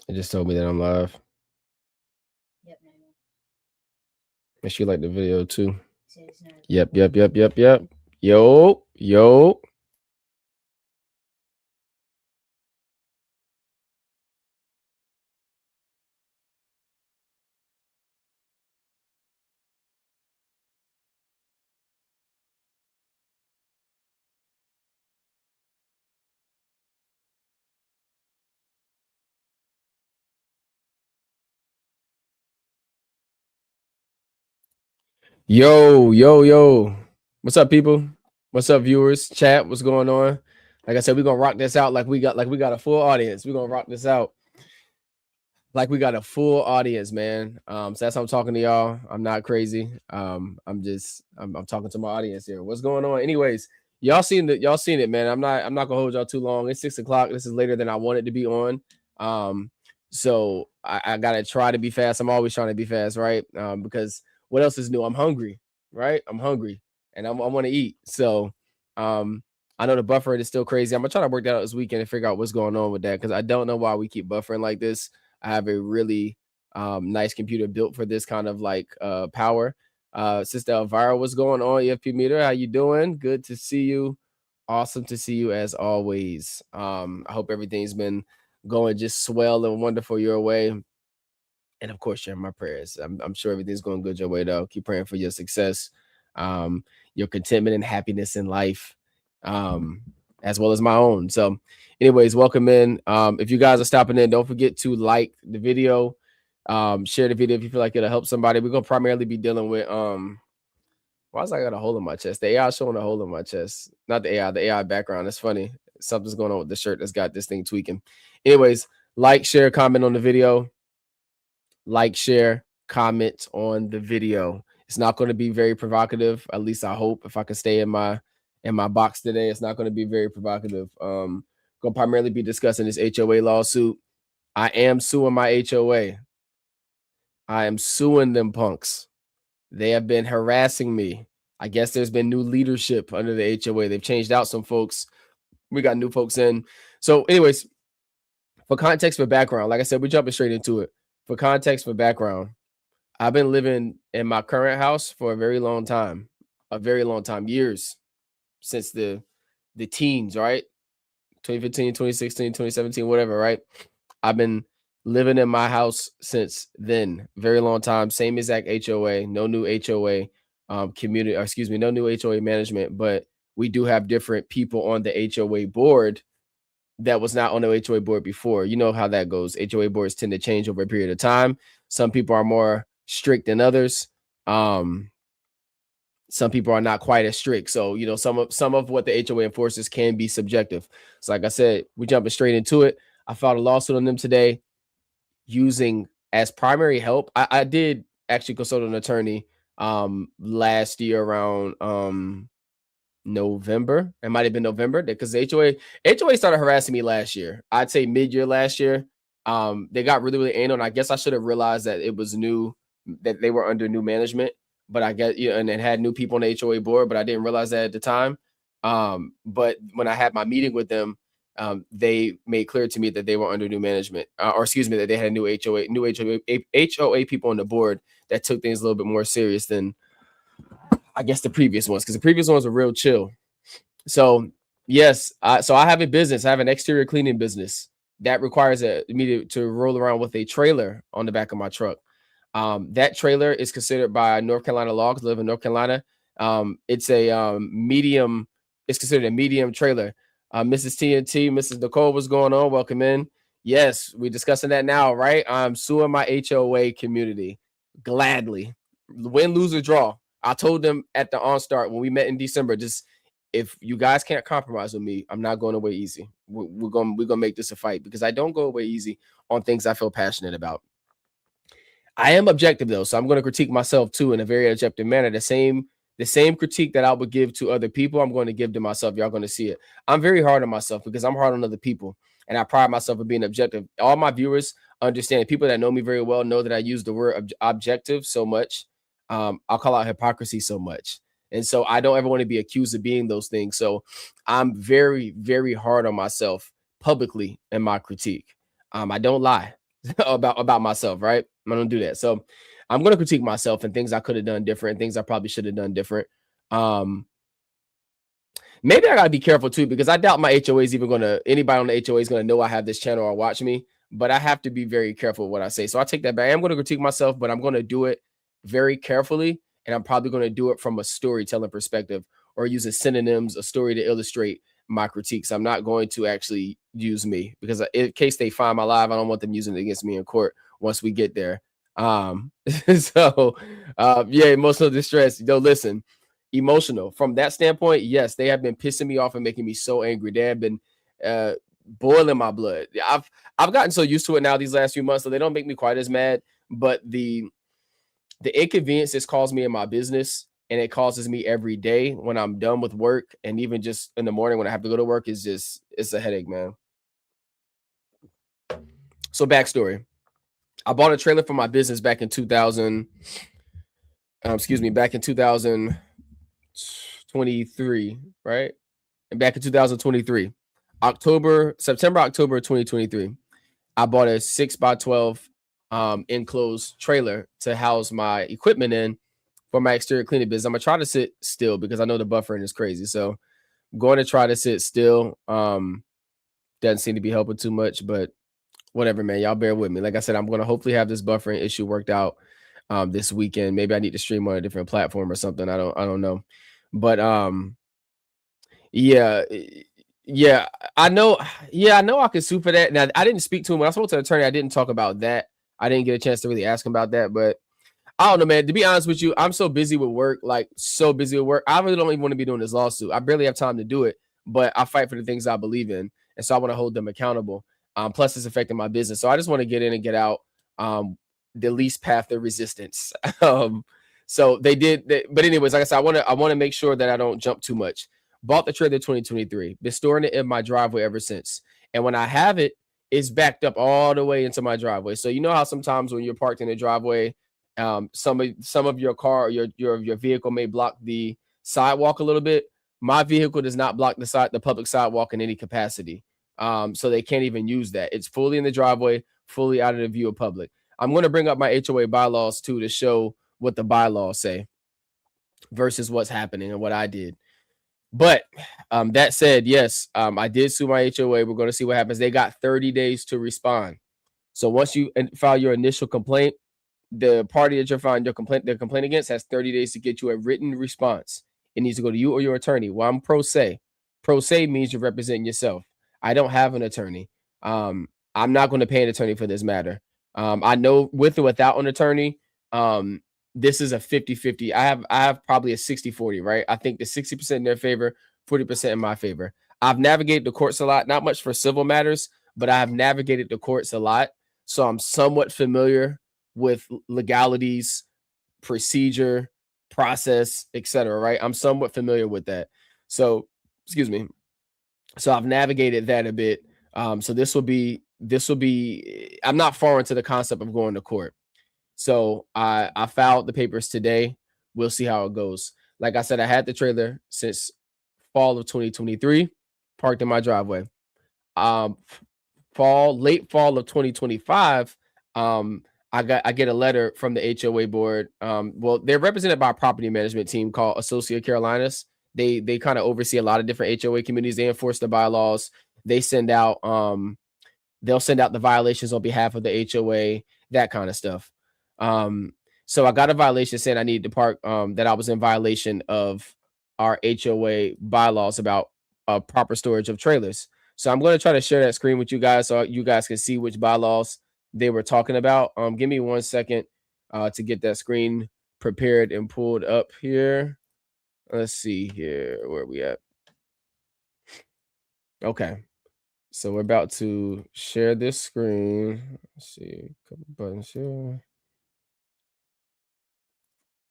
It just told me that I'm live. Yep. And she liked the video too. Yep. Yo, yo. Yo. What's up, people? What's up, viewers? Chat, what's going on? Like I said, we're gonna rock this out like we got a full audience. We're gonna rock this out like we got a full audience, man. So that's how I'm talking to y'all. I'm not crazy. I'm talking to my audience here. What's going on? Anyways, y'all seen it, man. I'm not gonna hold y'all too long. It's 6 o'clock. This is later than I wanted to be on. So I gotta try to be fast. I'm always trying to be fast, right? Because what else is new? I'm hungry, right? I'm hungry and I want to eat. So I know the buffering is still crazy. I'm gonna try to work that out this weekend and figure out what's going on with that because I don't know why we keep buffering like this. I have a really nice computer built for this kind of like power. Sister Elvira, what's going on? EFP meter, how you doing? Good to see you. Awesome to see you as always. I hope everything's been going just swell and wonderful your way. And of course, share my prayers. I'm sure everything's going good your way though. Keep praying for your success, your contentment and happiness in life, um, as well as my own. So, anyways, welcome in. If you guys are stopping in, don't forget to like the video, share the video if you feel like it'll help somebody. We're gonna primarily be dealing with why is I got a hole in my chest? The AI showing a hole in my chest. Not the AI background. That's funny. Something's going on with the shirt that's got this thing tweaking. Anyways, like, share, comment on the video. Like, share, comment on the video. It's not going to be very provocative. At least I hope. If I can stay in my box today, it's not going to be very provocative. Gonna primarily be discussing this HOA lawsuit. I am suing my HOA. I am suing them punks. They have been harassing me. I guess there's been new leadership under the HOA. They've changed out some folks. We got new folks in. So, anyways, for context, for background, like I said, we're jumping straight into it. For context, for background, I've been living in my current house for a very long time, years, since the teens, right? 2015, 2016, 2017, whatever, right? I've been living in my house since then, very long time, same exact HOA, no new HOA community, or excuse me, no new HOA management, but we do have different people on the HOA board that was not on the HOA board before. You know how that goes. HOA boards tend to change over a period of time. Some people are more strict than others. Some people are not quite as strict. So, you know, some of what the HOA enforces can be subjective. So, like I said, we're jumping straight into it. I filed a lawsuit on them today using as primary help. I did actually consult an attorney last year around November. It might have been November because the HOA started harassing me last year. I'd say mid-year last year. They got really anal, and I guess I should have realized that it was new, that they were under new management. But I guess, you know, and it had new people on the HOA board, but I didn't realize that at the time. But when I had my meeting with them, they made clear to me that they were under new management, or excuse me, that they had new HOA people on the board that took things a little bit more serious than I guess the previous ones, because the previous ones were real chill. So yes, so I have a business. I have an exterior cleaning business that requires me to roll around with a trailer on the back of my truck. That trailer is considered by North Carolina law, because I live in North Carolina. It's a medium. It's considered a medium trailer. Mrs. TNT, Mrs. Nicole, what's going on? Welcome in. Yes, we're discussing that now, right? I'm suing my HOA community gladly. Win, lose, or draw. I told them at the onstart when we met in December, just if you guys can't compromise with me, I'm not going away easy. We're gonna make this a fight because I don't go away easy on things I feel passionate about. I am objective though, so I'm going to critique myself too in a very objective manner. The same critique that I would give to other people, I'm going to give to myself. Y'all going to see it. I'm very hard on myself because I'm hard on other people, and I pride myself in being objective. All my viewers understand. People that know me very well know that I use the word objective so much. I'll call out hypocrisy so much, and so I don't ever want to be accused of being those things. So I'm very hard on myself publicly in my critique. I don't lie. about myself, right? I'm gonna do that. So I'm gonna critique myself and things I could have done different, things I probably should have done different. Um, Maybe I gotta be careful too, because I doubt my HOA is even gonna anybody on the HOA is gonna know I have this channel or watch me. But I have to be very careful with what I say. So I take that back. I'm gonna critique myself, but I'm gonna do it very carefully, and I'm probably gonna do it from a storytelling perspective or using synonyms, a story to illustrate my critiques. I'm not going to actually use me because in case they find my live, I don't want them using it against me in court once we get there. Um, so yeah, emotional distress. Yo, listen, emotional from that standpoint. Yes, they have been pissing me off and making me so angry. They have been boiling my blood. I've gotten so used to it now these last few months, so they don't make me quite as mad. But the inconvenience this caused me in my business, and it causes me every day when I'm done with work, and even just in the morning when I have to go to work, is just it's a headache, man. So backstory: I bought a trailer for my business back in 2000. Back in 2023, right? And back in 2023, September, October 2023, I bought a 6x12 enclosed trailer to house my equipment in for my exterior cleaning business. I'm gonna try to sit still because I know the buffering is crazy. So I'm going to try to sit still. Doesn't seem to be helping too much, but whatever, man. Y'all bear with me. Like I said, I'm gonna hopefully have this buffering issue worked out this weekend. Maybe I need to stream on a different platform or something. I don't know. But yeah, yeah, I know. Yeah, I know I can sue for that. Now, I didn't speak to him when I spoke to the attorney. I didn't talk about that. I didn't get a chance to really ask him about that. But I don't know, man. To be honest with you, I'm so busy with work, like so busy with work. I really don't even want to be doing this lawsuit. I barely have time to do it, but I fight for the things I believe in, and so I want to hold them accountable. Plus, it's affecting my business, so I just want to get in and get out. The least path of resistance. So they did, but anyways, like I said, I want to make sure that I don't jump too much. Bought the trailer 2023. Been storing it in my driveway ever since. And when I have it, it's backed up all the way into my driveway. So you know how sometimes when you're parked in the driveway, some of your car or your vehicle may block the sidewalk a little bit. My vehicle does not block the public sidewalk in any capacity. So they can't even use that. It's fully in the driveway, fully out of the view of public. I'm going to bring up my HOA bylaws too to show what the bylaws say versus what's happening and what I did. But that said, yes, I did sue my HOA. We're going to see what happens. They got 30 days to respond. So once you file your initial complaint, the party that you're filing the complaint against has 30 days to get you a written response. It needs to go to you or your attorney. Well, I'm pro se. Pro se means you're representing yourself. I don't have an attorney. I'm not going to pay an attorney for this matter. I know with or without an attorney, this is a 50-50. I have probably a 60-40, right? I think the 60% in their favor, 40% in my favor. I've navigated the courts a lot, not much for civil matters, but I have navigated the courts a lot. So I'm somewhat familiar with legalities, procedure, process, etc. Right? I'm somewhat familiar with that. So, excuse me. So I've navigated that a bit. So this will be. I'm not foreign to the concept of going to court. So I filed the papers today. We'll see how it goes. Like I said, I had the trailer since fall of 2023, parked in my driveway. Late fall of 2025, I get a letter from the HOA board. Well, they're represented by a property management team called Associate Carolinas. They kind of oversee a lot of different HOA communities. They enforce the bylaws. They send out they'll send out the violations on behalf of the HOA, that kind of stuff. So I got a violation saying I needed to park, that I was in violation of our HOA bylaws about proper storage of trailers. So I'm going to try to share that screen with you guys so you guys can see which bylaws they were talking about. Give me 1 second to get that screen prepared and pulled up here. Let's see here. Where are we at? Okay. So we're about to share this screen. Let's see, a couple buttons here.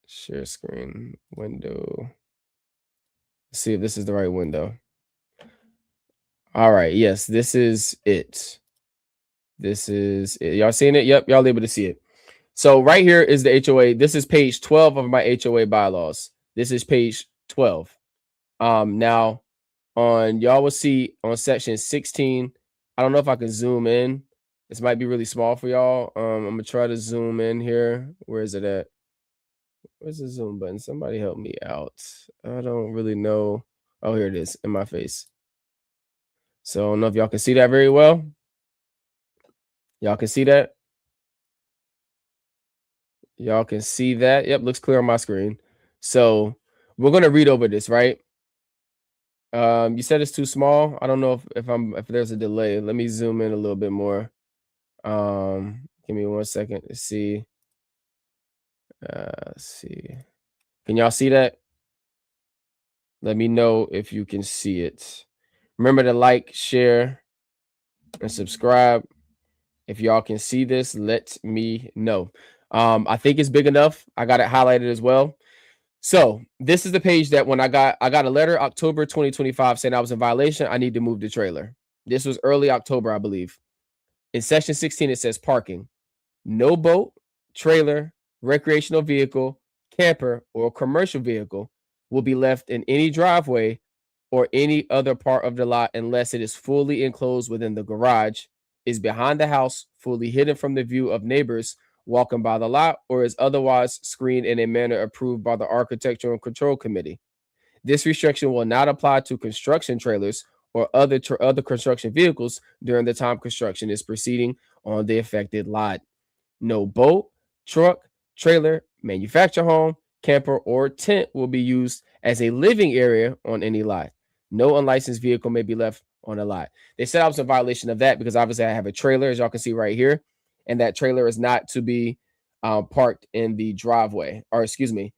Share screen window. Let's see if this is the right window. All right. Yes, this is it. This is it. Y'all seeing it? Yep, y'all able to see it. So right here is the HOA. This is page 12 of my HOA bylaws. This is page 12. Now on y'all will see on section 16. I don't know if I can zoom in. This might be really small for y'all. I'm gonna try to zoom in here. Where is it at? Where's the zoom button? Somebody help me out. I don't really know. Oh, here it is in my face. So I don't know if y'all can see that very well. Y'all can see that? Y'all can see that? Yep, looks clear on my screen. So we're gonna read over this, right? You said it's too small. I don't know if there's a delay. Let me zoom in a little bit more. Give me 1 second to see. Let's see. Can y'all see that? Let me know if you can see it. Remember to like, share, and subscribe. If y'all can see this, let me know. I think it's big enough. I got it highlighted as well. So this is the page that when I got a letter October 2025 saying I was in violation. I need to move the trailer. This was early October, I believe. In section 16, it says parking. No boat, trailer, recreational vehicle, camper, or commercial vehicle will be left in any driveway or any other part of the lot unless it is fully enclosed within the garage, is behind the house, fully hidden from the view of neighbors walking by the lot, or is otherwise screened in a manner approved by the Architectural Control Committee. This restriction will not apply to construction trailers or other construction vehicles during the time construction is proceeding on the affected lot. No boat, truck, trailer, manufactured home, camper, or tent will be used as a living area on any lot. No unlicensed vehicle may be left on a lot. They said I was in violation of that because obviously I have a trailer, as y'all can see right here, and that trailer is not to be parked in the driveway, or excuse me.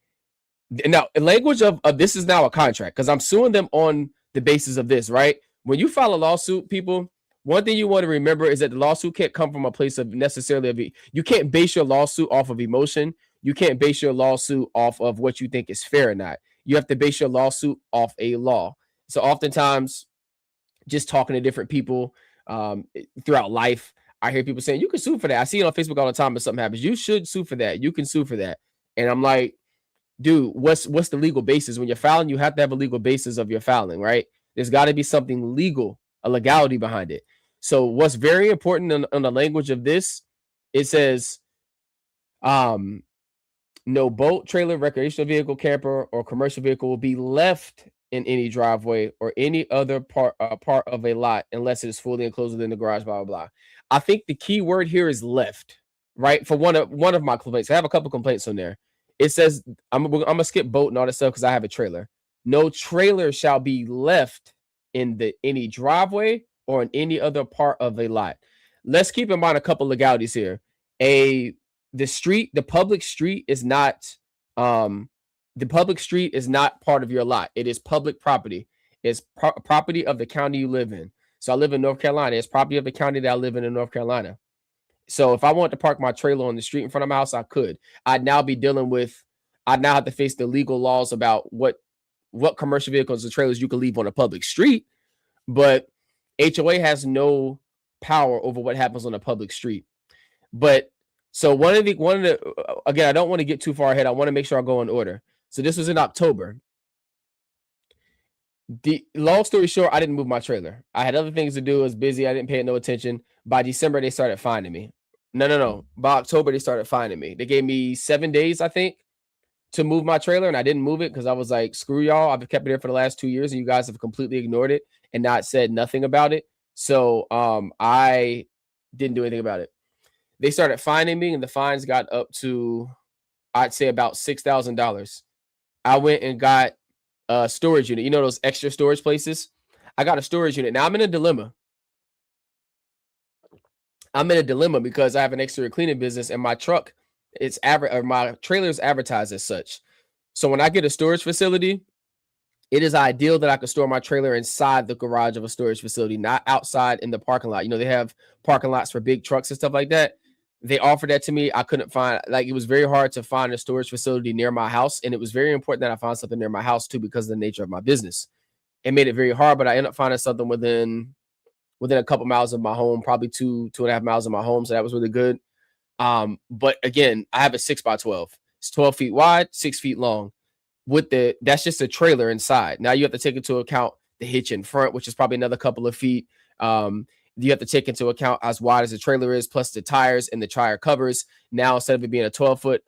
Now, the language of this is now a contract because I'm suing them on the basis of this, right? When you file a lawsuit, people, one thing you want to remember is that the lawsuit can't come from a place of necessarily you can't base your lawsuit off of emotion. You can't base your lawsuit off of what you think is fair or not. You have to base your lawsuit off a law. So oftentimes, just talking to different people throughout life, I hear people saying you can sue for that. I see it on Facebook all the time. If something happens, you should sue for that. You can sue for that. And I'm like, dude, what's the legal basis? When you're filing, you have to have a legal basis of your filing, right? There's got to be something legal, a legality behind it. So what's very important in the language of this, it says no boat, trailer, recreational vehicle, camper, or commercial vehicle will be left in any driveway or any other part of a lot unless it is fully enclosed within the garage, blah, blah, blah. I think the key word here is left, right? For one of my complaints. I have a couple complaints on there. It says, I'm gonna skip boat and all that stuff because I have a trailer. No trailer shall be left in any driveway or in any other part of a lot. Let's keep in mind a couple legalities here. The public street is not part of your lot. It is public property. It's property of the county you live in. So I live in North Carolina. It's property of the county that I live in North Carolina. So if I wanted to park my trailer on the street in front of my house, I could. I'd now have to face the legal laws about what commercial vehicles and trailers you can leave on a public street. But HOA has no power over what happens on a public street. But so again, I don't want to get too far ahead. I want to make sure I go in order. So this was in October. The long story short, I didn't move my trailer. I had other things to do. I was busy. I didn't pay no attention. By December, they started finding me. No. By October, they started finding me. They gave me 7 days, I think, to move my trailer, and I didn't move it because I was like, screw y'all. I've kept it there for the last 2 years, and you guys have completely ignored it and not said nothing about it. So I didn't do anything about it. They started finding me, and the fines got up to, I'd say, about $6,000. I went and got a storage unit. You know those extra storage places? I got a storage unit. Now I'm in a dilemma. Because I have an exterior cleaning business, and my truck, my trailer is advertised as such. So when I get a storage facility, it is ideal that I could store my trailer inside the garage of a storage facility, not outside in the parking lot. You know, they have parking lots for big trucks and stuff like that. They offered that to me. I couldn't find, it was very hard to find a storage facility near my house. And it was very important that I found something near my house too, because of the nature of my business. It made it very hard, but I ended up finding something within a couple miles of my home, probably 2.5 miles of my home. So that was really good. But again, I have a 6x12. It's 12 feet wide, 6 feet long. That's just a trailer inside. Now you have to take into account the hitch in front, which is probably another couple of feet. you have to take into account as wide as the trailer is, plus the tires and the tire covers. Now, instead of it being a 12-foot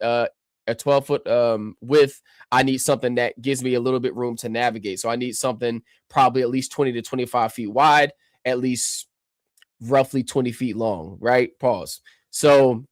width, I need something that gives me a little bit room to navigate. So I need something probably at least 20 to 25 feet wide, at least roughly 20 feet long, right? Pause. So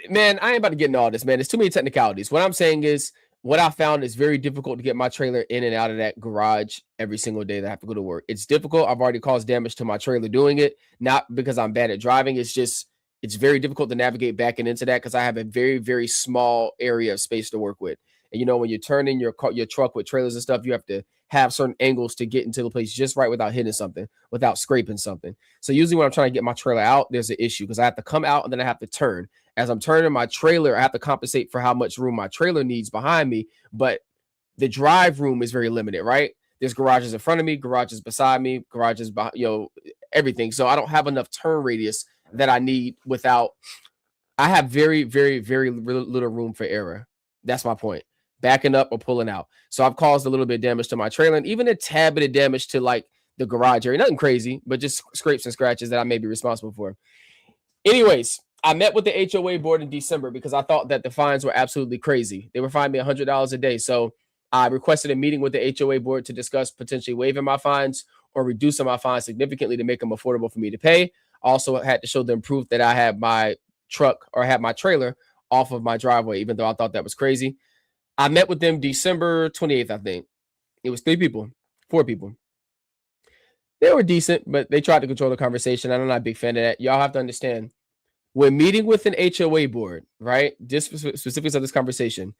man, I ain't about to get into all this, man. There's too many technicalities. What I'm saying is, what I found is very difficult to get my trailer in and out of that garage every single day that I have to go to work. It's difficult. I've already caused damage to my trailer doing it, not because I'm bad at driving. It's very difficult to navigate back and into that because I have a very, very small area of space to work with. And you know, when you're turning your truck with trailers and stuff, you have to have certain angles to get into the place just right without hitting something, without scraping something. So usually when I'm trying to get my trailer out, there's an issue because I have to come out and then I have to turn. As I'm turning my trailer, I have to compensate for how much room my trailer needs behind me, but the drive room is very limited, right? There's garages in front of me, garages beside me, garages behind, everything. So I don't have enough turn radius that I need I have very, very, very little room for error. That's my point. Backing up or pulling out. So I've caused a little bit of damage to my trailer and even a tad bit of damage to like the garage area. Nothing crazy, but just scrapes and scratches that I may be responsible for. Anyways, I met with the HOA board in December because I thought that the fines were absolutely crazy. They were fining me $100 a day. So I requested a meeting with the HOA board to discuss potentially waiving my fines or reducing my fines significantly to make them affordable for me to pay. Also had to show them proof that I had my truck or had my trailer off of my driveway, even though I thought that was crazy. I met with them December 28th, I think. It was 4 people. They were decent, but they tried to control the conversation. I'm not a big fan of that. Y'all have to understand, when meeting with an HOA board, right? Just specifics of this conversation.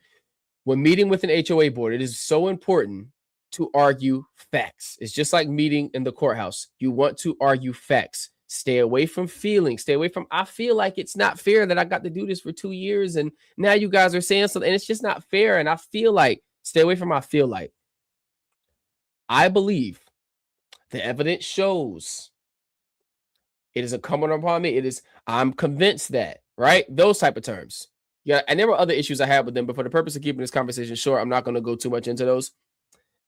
When meeting with an HOA board, it is so important to argue facts. It's just like meeting in the courthouse. You want to argue facts. Stay away from feelings. Stay away from, I feel like it's not fair that I got to do this for 2 years and now you guys are saying something and it's just not fair. And I feel like, stay away from I feel like. I believe the evidence shows it is incumbent upon me. I'm convinced that, right? Those type of terms. Yeah. And there were other issues I had with them, but for the purpose of keeping this conversation short, I'm not going to go too much into those.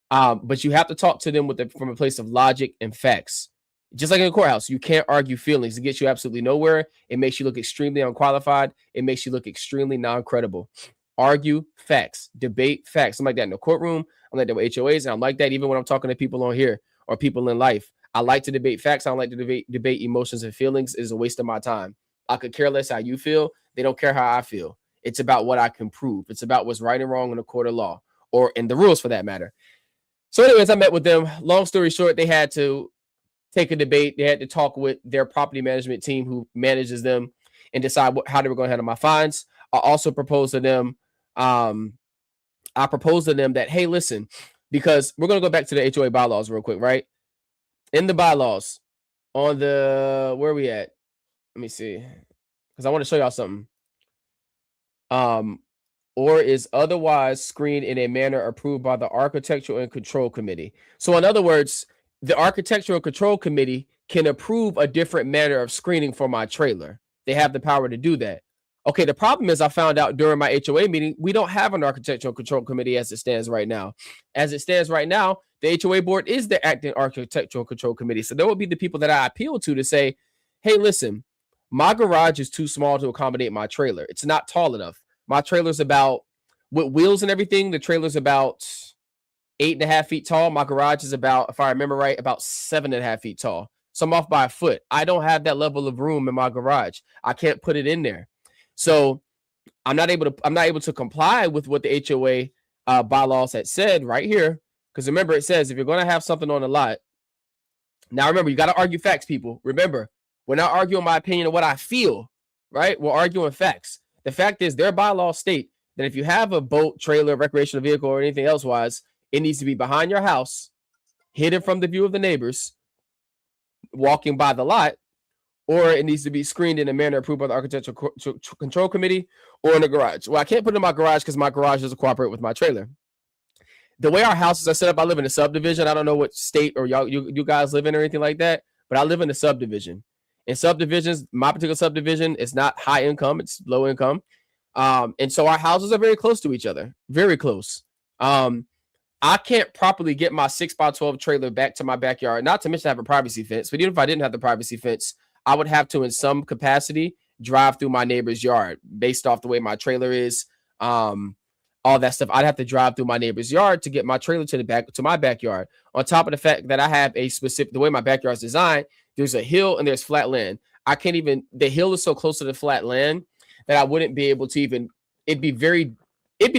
But you have to talk to them from a place of logic and facts. Just like in the courthouse, you can't argue feelings. It gets you absolutely nowhere. It makes you look extremely unqualified. It makes you look extremely non-credible. Argue facts, debate facts. I'm like that in the courtroom. I'm like that with HOAs, and I'm like that even when I'm talking to people on here or people in life. I like to debate facts. I don't like to debate emotions and feelings. It is a waste of my time. I could care less how you feel. They don't care how I feel. It's about what I can prove. It's about what's right and wrong in a court of law or in the rules for that matter. So anyways, I met with them. Long story short, they had to take a debate. They had to talk with their property management team who manages them and decide how they were going to handle my fines. I also proposed to them, that, hey, listen, because we're going to go back to the HOA bylaws real quick, right? In the bylaws on where are we at? Let me see, because I want to show y'all something. Or is otherwise screened in a manner approved by the Architectural and Control Committee. So in other words, the Architectural Control Committee can approve a different manner of screening for my trailer. They have the power to do that. Okay, the problem is I found out during my HOA meeting, we don't have an Architectural Control Committee as it stands right now. As it stands right now, the HOA board is the acting Architectural Control Committee. So there will be the people that I appeal to say, hey, listen, my garage is too small to accommodate my trailer. It's not tall enough. My trailer's about, with wheels and everything, the trailer's about 8.5 feet tall. My garage is about, if I remember right, about 7.5 feet tall. So I'm off by a foot. I don't have that level of room in my garage. I can't put it in there. So I'm not able to comply with what the HOA bylaws had said right here. Because remember, it says if you're going to have something on the lot, now remember, you got to argue facts, people. Remember, we're not arguing my opinion of what I feel, right? We're arguing facts. The fact is, their bylaws state that if you have a boat, trailer, recreational vehicle, or anything else wise, it needs to be behind your house, hidden from the view of the neighbors, walking by the lot, or it needs to be screened in a manner approved by the Architectural Control Committee or in the garage. Well, I can't put it in my garage because my garage doesn't cooperate with my trailer. The way our houses are set up, I live in a subdivision. I don't know what state or you guys live in or anything like that, but I live in a subdivision. In subdivisions, my particular subdivision is not high income, it's low income. And so our houses are very close to each other, very close. I can't properly get my 6x12 trailer back to my backyard. Not to mention I have a privacy fence. But even if I didn't have the privacy fence, I would have to, in some capacity, drive through my neighbor's yard based off the way my trailer is. All that stuff. I'd have to drive through my neighbor's yard to get my trailer to my backyard. On top of the fact that I have the way my backyard is designed, there's a hill and there's flat land. I can't even, the hill is so close to the flat land that I wouldn't be able to even, it'd be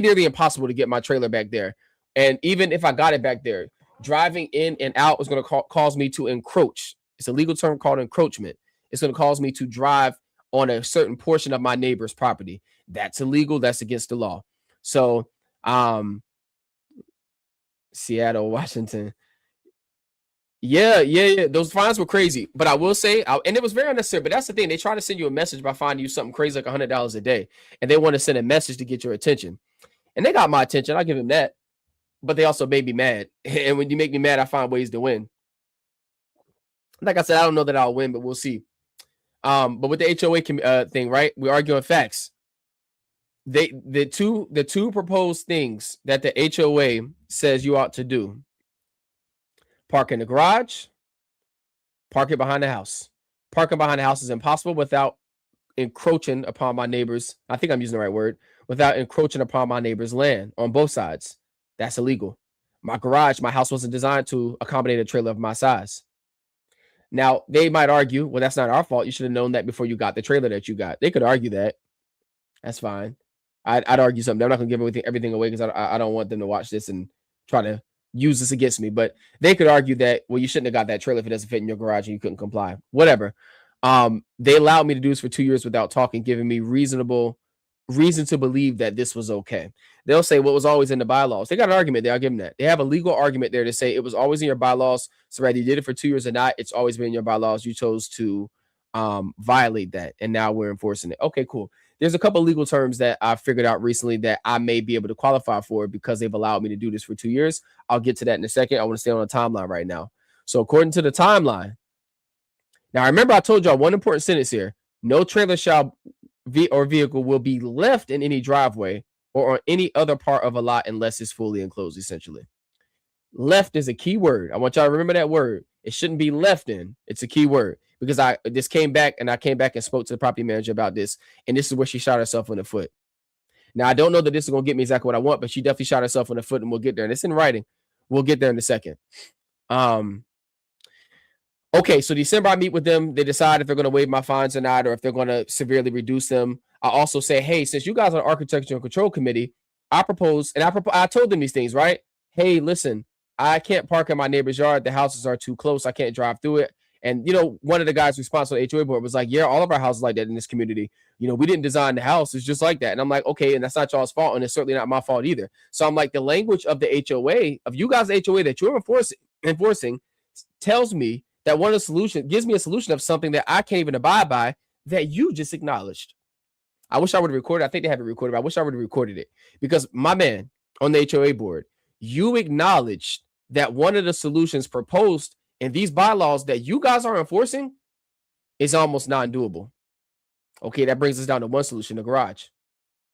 nearly impossible to get my trailer back there. And even if I got it back there, driving in and out is going to cause me to encroach. It's a legal term called encroachment. It's going to cause me to drive on a certain portion of my neighbor's property. That's illegal. That's against the law. So, Seattle, Washington. Yeah. Those fines were crazy. But I will say, and it was very unnecessary. But that's the thing. They try to send you a message by finding you something crazy like $100 a day. And they want to send a message to get your attention. And they got my attention. I'll give them that. But they also made me mad. And when you make me mad, I find ways to win. Like I said, I don't know that I'll win, but we'll see. But with the HOA thing, right? We're arguing facts. The two proposed things that the HOA says you ought to do: park in the garage, park it behind the house. Parking behind the house is impossible without encroaching upon my neighbor's, I think I'm using the right word, without encroaching upon my neighbor's land on both sides. That's illegal. My house wasn't designed to accommodate a trailer of my size. Now, they might argue, well, that's not our fault. You should have known that before you got the trailer that you got. They could argue that. That's fine. I'd argue something. I'm not going to give everything away because I don't want them to watch this and try to use this against me. But they could argue that, well, you shouldn't have got that trailer if it doesn't fit in your garage and you couldn't comply. Whatever. They allowed me to do this for 2 years without talking, giving me reason to believe that this was okay. They'll say what was always in the bylaws. They got an argument there. I'll give them that. They have a legal argument there to say it was always in your bylaws. So whether you did it for 2 years or not, it's always been in your bylaws. You chose to violate that, and now we're enforcing it. Okay, cool. There's a couple of legal terms that I figured out recently that I may be able to qualify for because they've allowed me to do this for 2 years. I'll get to that in a second. I want to stay on the timeline right now. So according to the timeline, now remember I told y'all one important sentence here: no trailer or vehicle will be left in any driveway or on any other part of a lot unless it's fully enclosed, essentially. Left is a key word. I want y'all to remember that word. It shouldn't be left in. It's a key word because I came back and spoke to the property manager about this, and this is where she shot herself in the foot. Now, I don't know that this is going to get me exactly what I want, but she definitely shot herself in the foot, and we'll get there. And it's in writing. We'll get there in a second. Okay, so December I meet with them. They decide if they're going to waive my fines or not, or if they're going to severely reduce them. I also say, hey, since you guys are an architecture and control committee, I told them these things, right? Hey, listen, I can't park in my neighbor's yard. The houses are too close. I can't drive through it. And, one of the guys responsible to the HOA board was like, yeah, all of our houses like that in this community. We didn't design the house. It's just like that. And I'm like, okay, and that's not y'all's fault. And it's certainly not my fault either. So I'm like, the language of the HOA, of you guys, HOA that you're enforcing tells me that one of the solutions gives me a solution of something that I can't even abide by that you just acknowledged. I wish I would have recorded. I think they have it recorded, but I wish I would have recorded it because my man on the HOA board, you acknowledged that one of the solutions proposed in these bylaws that you guys are enforcing is almost non-doable. Okay, that brings us down to one solution: the garage.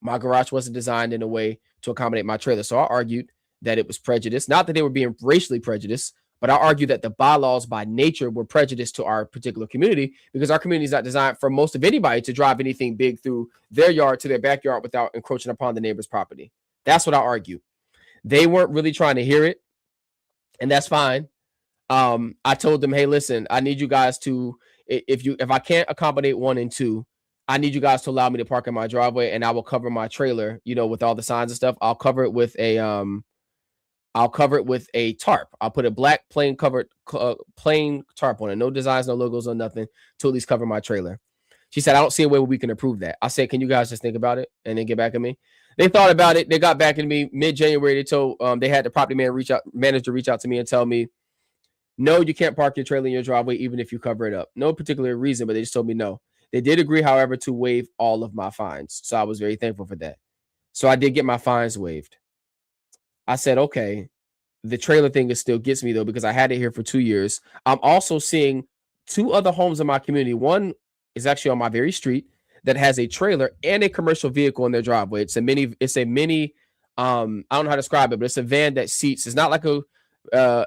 My garage wasn't designed in a way to accommodate my trailer, so I argued that it was prejudiced. Not that they were being racially prejudiced, but I argue that the bylaws by nature were prejudiced to our particular community because our community is not designed for most of anybody to drive anything big through their yard to their backyard without encroaching upon the neighbor's property. That's what I argue. They weren't really trying to hear it, and that's fine. I told them, hey, listen, I need you guys to, if I can't accommodate 1 and 2, I need you guys to allow me to park in my driveway, and I will cover my trailer, with all the signs and stuff. I'll cover it with a tarp. I'll put a black plain tarp on it. No designs, no logos, no nothing to at least cover my trailer. She said, I don't see a way where we can approve that. I said, can you guys just think about it and then get back at me? They thought about it. They got back at me mid-January. They told they had the property manager reach out to me and tell me, no, you can't park your trailer in your driveway even if you cover it up. No particular reason, but they just told me no. They did agree, however, to waive all of my fines. So I was very thankful for that. So I did get my fines waived. I said, okay, the trailer thing still gets me, though, because I had it here for 2 years. I'm also seeing 2 other homes in my community. One is actually on my very street that has a trailer and a commercial vehicle in their driveway. It's a mini I don't know how to describe it, but it's a van that seats. It's not like a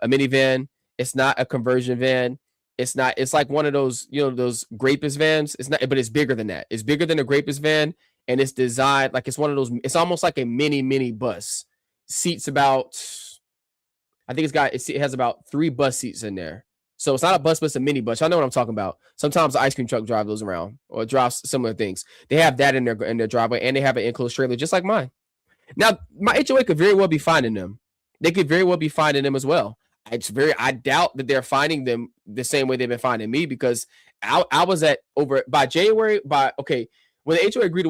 minivan. It's not a conversion van. It's not. It's like one of those, those Grapus vans. It's not, but it's bigger than that. It's bigger than a Grapus van, and it's designed like it's one of those. It's almost like a mini bus. Seats about. I think it has about 3 bus seats in there. So it's not a bus, but it's a mini bus. I know what I'm talking about. Sometimes the ice cream truck drive those around or drives similar things. They have that in their driveway, and they have an enclosed trailer just like mine. Now, my HOA could very well be finding them. They could very well be finding them as well. I doubt that they're finding them the same way they've been finding me, because I was at over by January when the HOA agreed to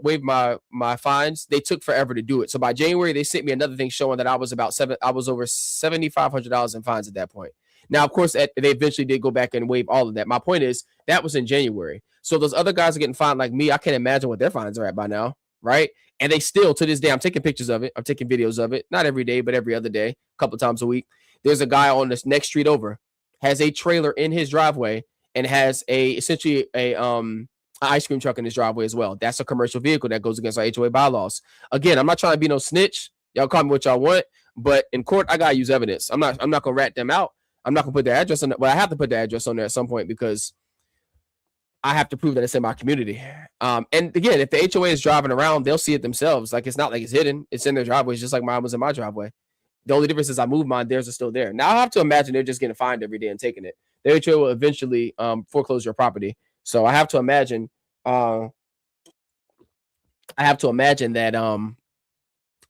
waive my fines, they took forever to do it. So by January, they sent me another thing showing that I was over $7,500 in fines at that point. Now, of course, they eventually did go back and waive all of that. My point is that was in January. So those other guys are getting fined like me. I can't imagine what their fines are at by now, right? And they still, to this day, I'm taking pictures of it. I'm taking videos of it. Not every day, but every other day, a couple of times a week. There's a guy on this next street over, has a trailer in his driveway and has essentially an ice cream truck in his driveway as well. That's a commercial vehicle that goes against our HOA bylaws. Again, I'm not trying to be no snitch. Y'all call me what y'all want, but in court, I gotta use evidence. I'm not gonna rat them out. I'm not gonna put their address on there. Well, I have to put the address on there at some point because I have to prove that it's in my community. And again, if the HOA is driving around, they'll see it themselves. Like, it's not like it's hidden. It's in their driveways, just like mine was in my driveway. The only difference is I moved mine. Theirs are still there. Now I have to imagine they're just getting fined every day and taking it. The HOA will eventually foreclose your property. So I have to imagine that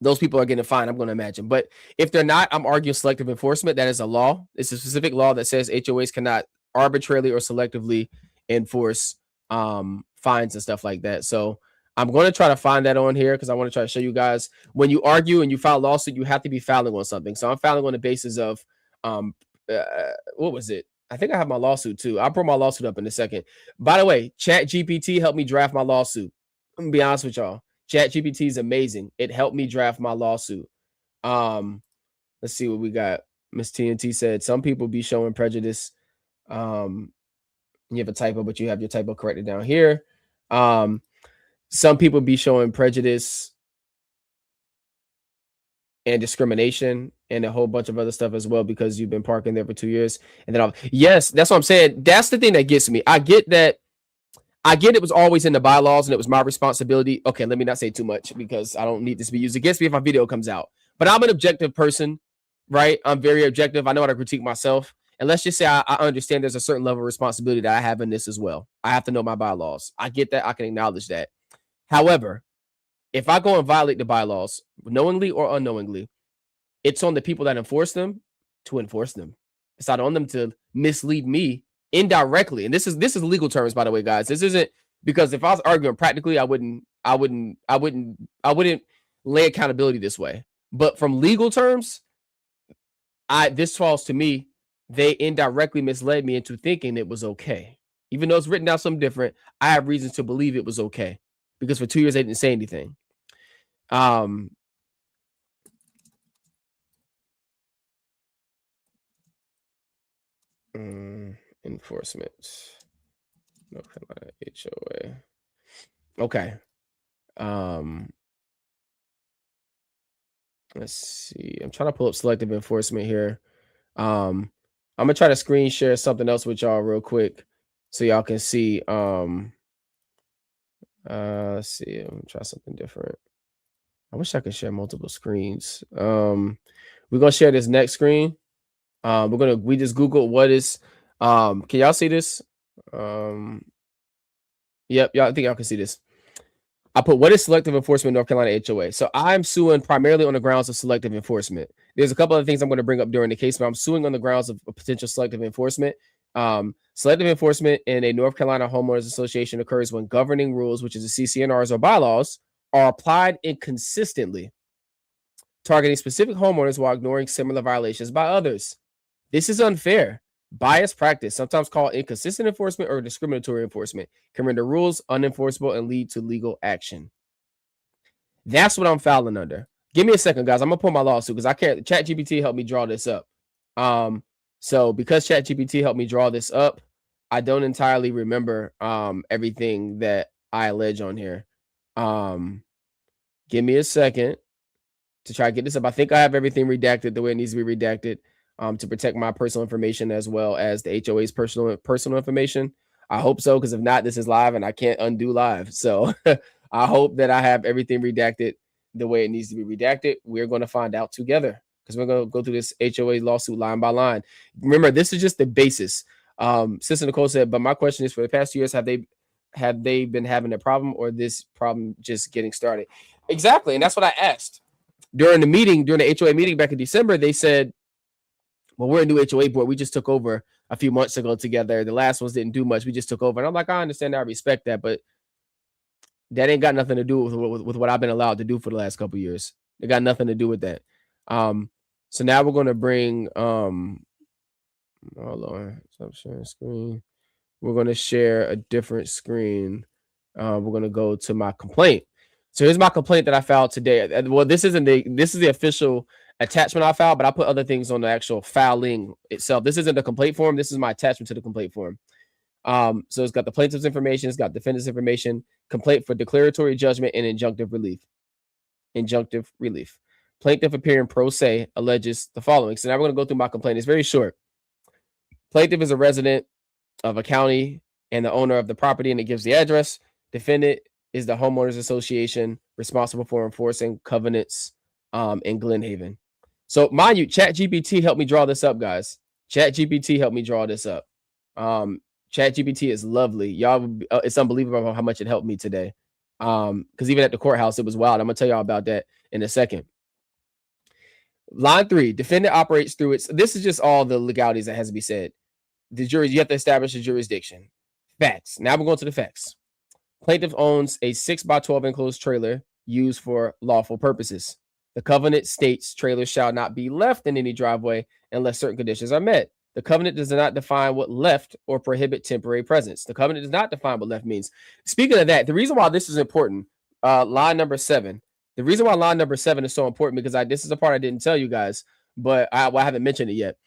those people are getting fined. I'm going to imagine. But if they're not, I'm arguing selective enforcement. That is a law. It's a specific law that says HOAs cannot arbitrarily or selectively enforce fines and stuff like that. So I'm going to try to find that on here because I want to try to show you guys, when you argue and you file a lawsuit, you have to be filing on something. So I'm filing on the basis of what was it? I think I have my lawsuit too. I'll put my lawsuit up in a second. By the way, ChatGPT helped me draft my lawsuit. I'm gonna be honest with y'all. ChatGPT is amazing. It helped me draft my lawsuit. Let's see what we got. Miss TNT said some people be showing prejudice. You have a typo, but you have your typo corrected down here. Some people be showing prejudice and discrimination and a whole bunch of other stuff as well because you've been parking there for 2 years. And then yes, that's what I'm saying. That's the thing that gets me. I get that. I get it was always in the bylaws and it was my responsibility. Okay, let me not say too much because I don't need this to be used against me if my video comes out. But I'm an objective person, right? I'm very objective. I know how to critique myself. And let's just say I understand there's a certain level of responsibility that I have in this as well. I have to know my bylaws. I get that. I can acknowledge that. However, if I go and violate the bylaws, knowingly or unknowingly, it's on the people that enforce them to enforce them. It's not on them to mislead me indirectly. And this is legal terms, by the way, guys. This isn't because if I was arguing practically, I wouldn't lay accountability this way. But from legal terms, this falls to me. They indirectly misled me into thinking it was okay. Even though it's written down something different, I have reasons to believe it was okay because for 2 years they didn't say anything. Enforcement. North Carolina HOA. Okay. Let's see. I'm trying to pull up selective enforcement here. I'm gonna try to screen share something else with y'all real quick so y'all can see. Let's see. I'm gonna try something different. I wish I could share multiple screens. We're gonna share this next screen. We just Google what is can y'all see this? Yep, y'all, I think y'all can see this. I put what is selective enforcement North Carolina HOA. So I'm suing primarily on the grounds of selective enforcement. There's a couple of things I'm going to bring up during the case, but I'm suing on the grounds of potential selective enforcement. Selective enforcement in a North Carolina homeowners association occurs when governing rules, which is the CCNRs or bylaws, are applied inconsistently, targeting specific homeowners while ignoring similar violations by others. This is unfair. Biased practice, sometimes called inconsistent enforcement or discriminatory enforcement, can render rules unenforceable and lead to legal action. That's what I'm filing under. Give me a second, guys. I'm gonna pull my lawsuit because I can't. ChatGPT helped me draw this up. So because ChatGPT helped me draw this up, I don't entirely remember everything that I allege on here. Give me a second. to try to get this up. I think I have everything redacted the way it needs to be redacted to protect my personal information as well as the HOA's personal information. I hope so, because if not, this is live and I can't undo live. So I hope that I have everything redacted the way it needs to be redacted. We're going to find out together because we're going to go through this HOA lawsuit line by line. Remember, this is just the basis. Sister Nicole said, but my question is, for the past 2 years, have they been having a problem, or this problem just getting started? Exactly. And that's what I asked. During the HOA meeting back in December, they said, well, we're a new HOA board. We just took over a few months ago together. The last ones didn't do much. We just took over. And I'm like, I understand that. I respect that. But that ain't got nothing to do with what I've been allowed to do for the last couple of years. It got nothing to do with that. So now we're going to bring, hold on, stop sharing screen. We're going to share a different screen. We're going to go to my complaint. So here's my complaint that I filed today. Well, this is the official attachment I filed, but I put other things on the actual filing itself. This isn't the complaint form. This is my attachment to the complaint form. So it's got the plaintiff's information, it's got defendant's information, complaint for declaratory judgment, and injunctive relief. Injunctive relief. Plaintiff appearing pro se alleges the following. So now we're going to go through my complaint. It's very short. Plaintiff is a resident of a county and the owner of the property, and it gives the address. Defendant is the homeowners association responsible for enforcing covenants in Glen Haven. So mind you, ChatGPT helped me draw this up, guys. ChatGPT helped me draw this up. ChatGPT is lovely. Y'all, it's unbelievable how much it helped me today. Because even at the courthouse, it was wild. I'm gonna tell y'all about that in a second. Line 3, defendant operates through its. This is just all the legalities that has to be said. The jury, you have to establish a jurisdiction. Facts. Now we're going to the facts. Plaintiff owns a 6x12 enclosed trailer used for lawful purposes. The covenant states trailers shall not be left in any driveway unless certain conditions are met. The covenant does not define what left or prohibit temporary presence. The covenant does not define what left means. Speaking of that, the reason why this is important, line number 7. The reason why line number 7 is so important, because this is a part I didn't tell you guys, but I haven't mentioned it yet.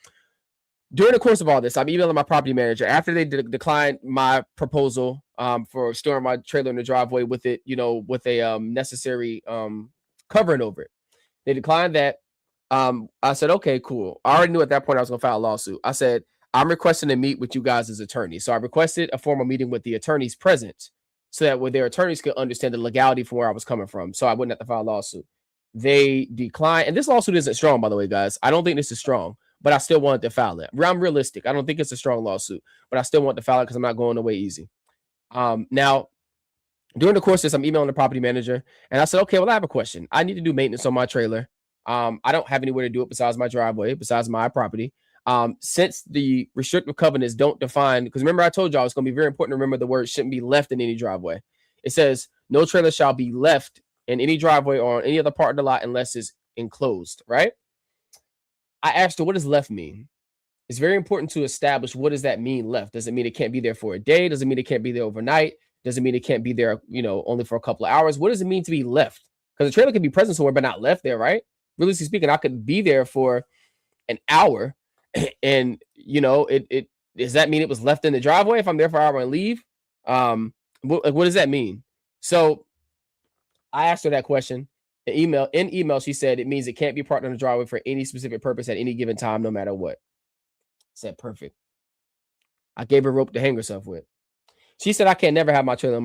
During the course of all this, I'm emailing my property manager after they declined my proposal for storing my trailer in the driveway with it, with a necessary covering over it. They declined that. I said, okay, cool. I already knew at that point I was going to file a lawsuit. I said, I'm requesting to meet with you guys as attorneys. So I requested a formal meeting with the attorneys present so that their attorneys could understand the legality from where I was coming from, so I wouldn't have to file a lawsuit. They declined. And this lawsuit isn't strong, by the way, guys. I don't think this is strong, but I still wanted to file it. I'm realistic. I don't think it's a strong lawsuit, but I still want to file it because I'm not going away easy. Now, during the course of this, I'm emailing the property manager, and I said, okay, well, I have a question. I need to do maintenance on my trailer. I don't have anywhere to do it besides my driveway, besides my property. Since the restrictive covenants don't define, because remember I told y'all it's going to be very important to remember the word shouldn't be left in any driveway. It says no trailer shall be left in any driveway or on any other part of the lot unless it's enclosed, right? I asked her, what does left mean? It's very important to establish, what does that mean, left? Does it mean it can't be there for a day? Does it mean it can't be there overnight? Does it mean it can't be there, only for a couple of hours? What does it mean to be left? Because the trailer can be present somewhere, but not left there, right? Really speaking, I could be there for an hour, and it does that mean it was left in the driveway if I'm there for an hour and leave? What does that mean? So I asked her that question. In email, she said it means it can't be parked in the driveway for any specific purpose at any given time, no matter what. I said perfect. I gave her rope to hang herself with. She said I can never have my trailer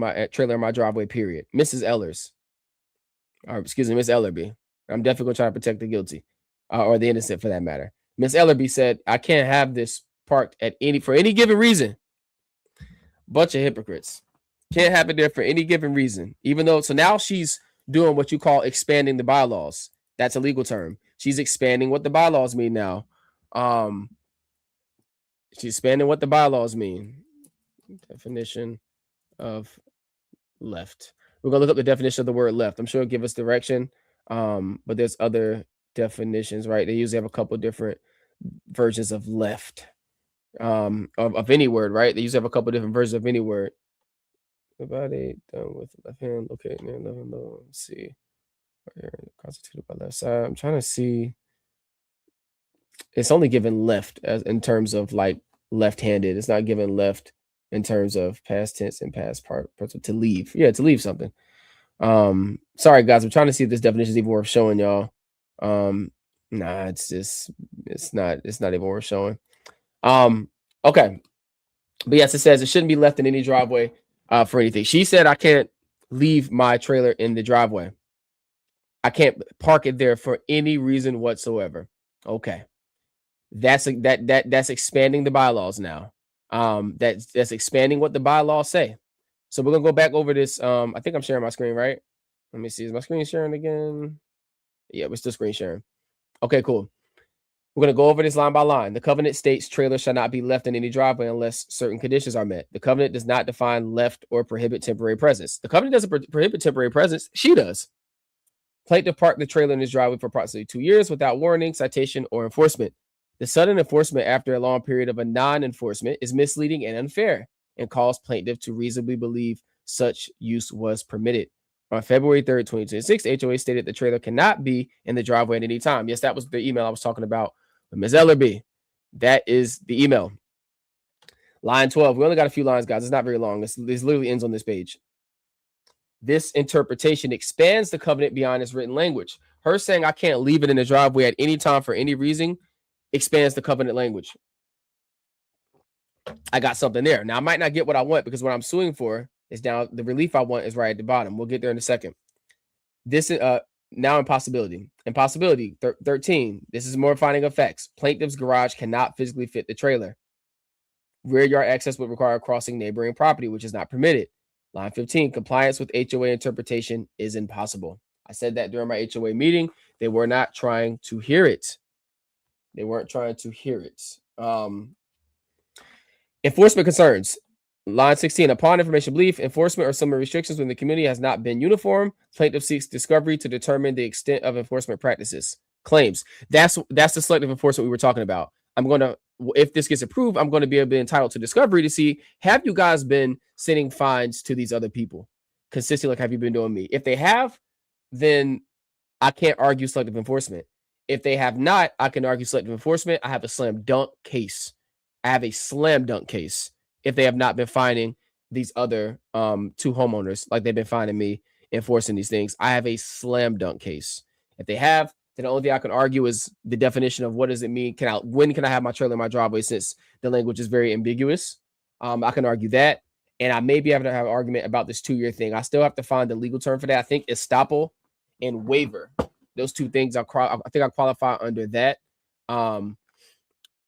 in my driveway. Period. Miss Ellerby. I'm definitely going to try to protect the guilty or the innocent for that matter. Miss Ellerby said, I can't have this parked for any given reason. Bunch of hypocrites. Can't have it there for any given reason. So now she's doing what you call expanding the bylaws. That's a legal term. She's expanding what the bylaws mean now. She's expanding what the bylaws mean. Definition of left. We're going to look up the definition of the word left. I'm sure it'll give us direction. But there's other definitions, right? They usually have a couple different versions of left, of any word, right? They usually have a couple different versions of any word. The body done with left hand located near left hand low. Let's see. Right here, constituted by left side. I'm trying to see. It's only given left as in terms of like left-handed. It's not given left in terms of past tense and past part to leave. Yeah, to leave something. Sorry guys, I'm trying to see if this definition is even worth showing y'all. Nah, it's not even worth showing. Okay. But yes, it says it shouldn't be left in any driveway for anything. She said I can't leave my trailer in the driveway. I can't park it there for any reason whatsoever. Okay. That's expanding the bylaws now. That's expanding what the bylaws say. So we're gonna go back over this. I think I'm sharing my screen, right? Let me see. Is my screen sharing again? Yeah, we're still screen sharing. Okay, cool. We're going to go over this line by line. The covenant states trailers shall not be left in any driveway unless certain conditions are met. The covenant does not define left or prohibit temporary presence. The covenant doesn't prohibit temporary presence. She does. Plaintiff parked the trailer in his driveway for approximately 2 years without warning, citation, or enforcement. The sudden enforcement after a long period of a non-enforcement is misleading and unfair and calls plaintiff to reasonably believe such use was permitted. On February 3rd, 2026, HOA stated the trailer cannot be in the driveway at any time. Yes, that was the email I was talking about with Ms. Ellerby. That is the email. Line 12. We only got a few lines, guys. It's not very long. This literally ends on this page. This interpretation expands the covenant beyond its written language. Her saying I can't leave it in the driveway at any time for any reason expands the covenant language. I got something there. Now, I might not get what I want because what I'm suing for is down. The relief I want is right at the bottom. We'll get there in a second. This is now impossibility. Impossibility 13. This is more finding of facts. Plaintiff's garage cannot physically fit the trailer. Rear yard access would require crossing neighboring property, which is not permitted. Line 15. Compliance with HOA interpretation is impossible. I said that during my HOA meeting. They were not trying to hear it. They weren't trying to hear it. Enforcement concerns. Line 16. Upon information belief, enforcement or similar restrictions within the community has not been uniform. Plaintiff seeks discovery to determine the extent of enforcement practices. Claims. That's the selective enforcement we were talking about. I'm going to, if this gets approved, I'm going to be entitled to discovery to see, have you guys been sending fines to these other people consistently? Like, have you been doing me? If they have, then I can't argue selective enforcement. If they have not, I can argue selective enforcement. I have a slam dunk case. If they have not been finding these other two homeowners like they've been finding me enforcing these things. I have a slam dunk case. If they have, then the only thing I can argue is the definition of what does it mean? When can I have my trailer in my driveway, since the language is very ambiguous? I can argue that. And I may be able to have an argument about this 2-year thing. I still have to find the legal term for that. I think estoppel and waiver. Those two things, I think I qualify under that.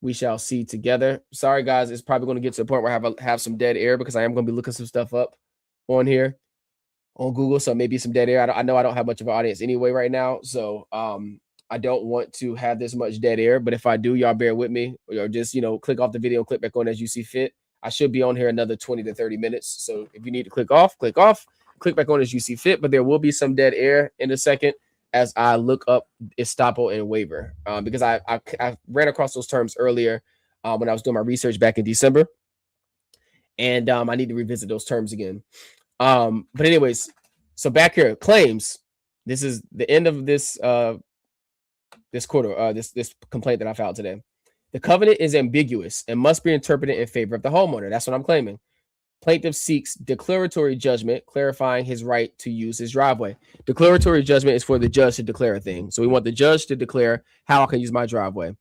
We shall see together. Sorry, guys. It's probably going to get to the point where I have some dead air because I am going to be looking some stuff up on here on Google. So maybe some dead air. I know I don't have much of an audience anyway right now. So I don't want to have this much dead air. But if I do, y'all bear with me, or just, click off the video and click back on as you see fit. I should be on here another 20 to 30 minutes. So if you need to click off, click back on as you see fit. But there will be some dead air in a second as I look up estoppel and waiver, because I ran across those terms earlier when I was doing my research back in December, and I need to revisit those terms again. But anyways, so back here, claims. This is the end of this this quarter, this complaint that I filed today. The covenant is ambiguous and must be interpreted in favor of the homeowner. That's what I'm claiming. Plaintiff seeks declaratory judgment, clarifying his right to use his driveway. Declaratory judgment is for the judge to declare a thing. So we want the judge to declare how I can use my driveway,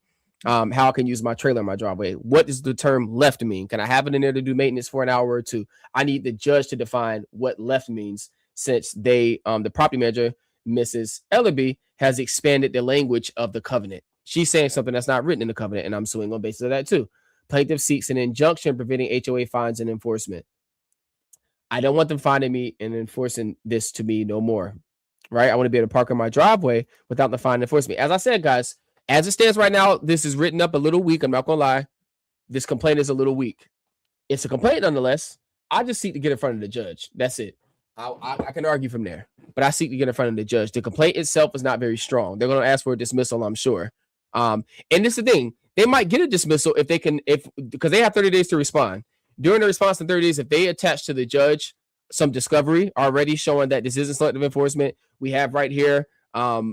how I can use my trailer in my driveway. What does the term left mean? Can I have it in there to do maintenance for an hour or two? I need the judge to define what left means, since the property manager, Mrs. Ellerby, has expanded the language of the covenant. She's saying something that's not written in the covenant, and I'm suing on basis of that too. Plaintiff seeks an injunction preventing HOA fines and enforcement. I don't want them finding me and enforcing this to me no more, right? I want to be able to park in my driveway without the fine enforcing me. As I said, guys, as it stands right now, this is written up a little weak. I'm not going to lie. This complaint is a little weak. It's a complaint nonetheless. I just seek to get in front of the judge. That's it. I can argue from there, but I seek to get in front of the judge. The complaint itself is not very strong. They're going to ask for a dismissal, I'm sure. And this is the thing. They might get a dismissal because they have 30 days to respond. During the response in 30 days, if they attach to the judge some discovery already showing that this isn't selective enforcement, we have right here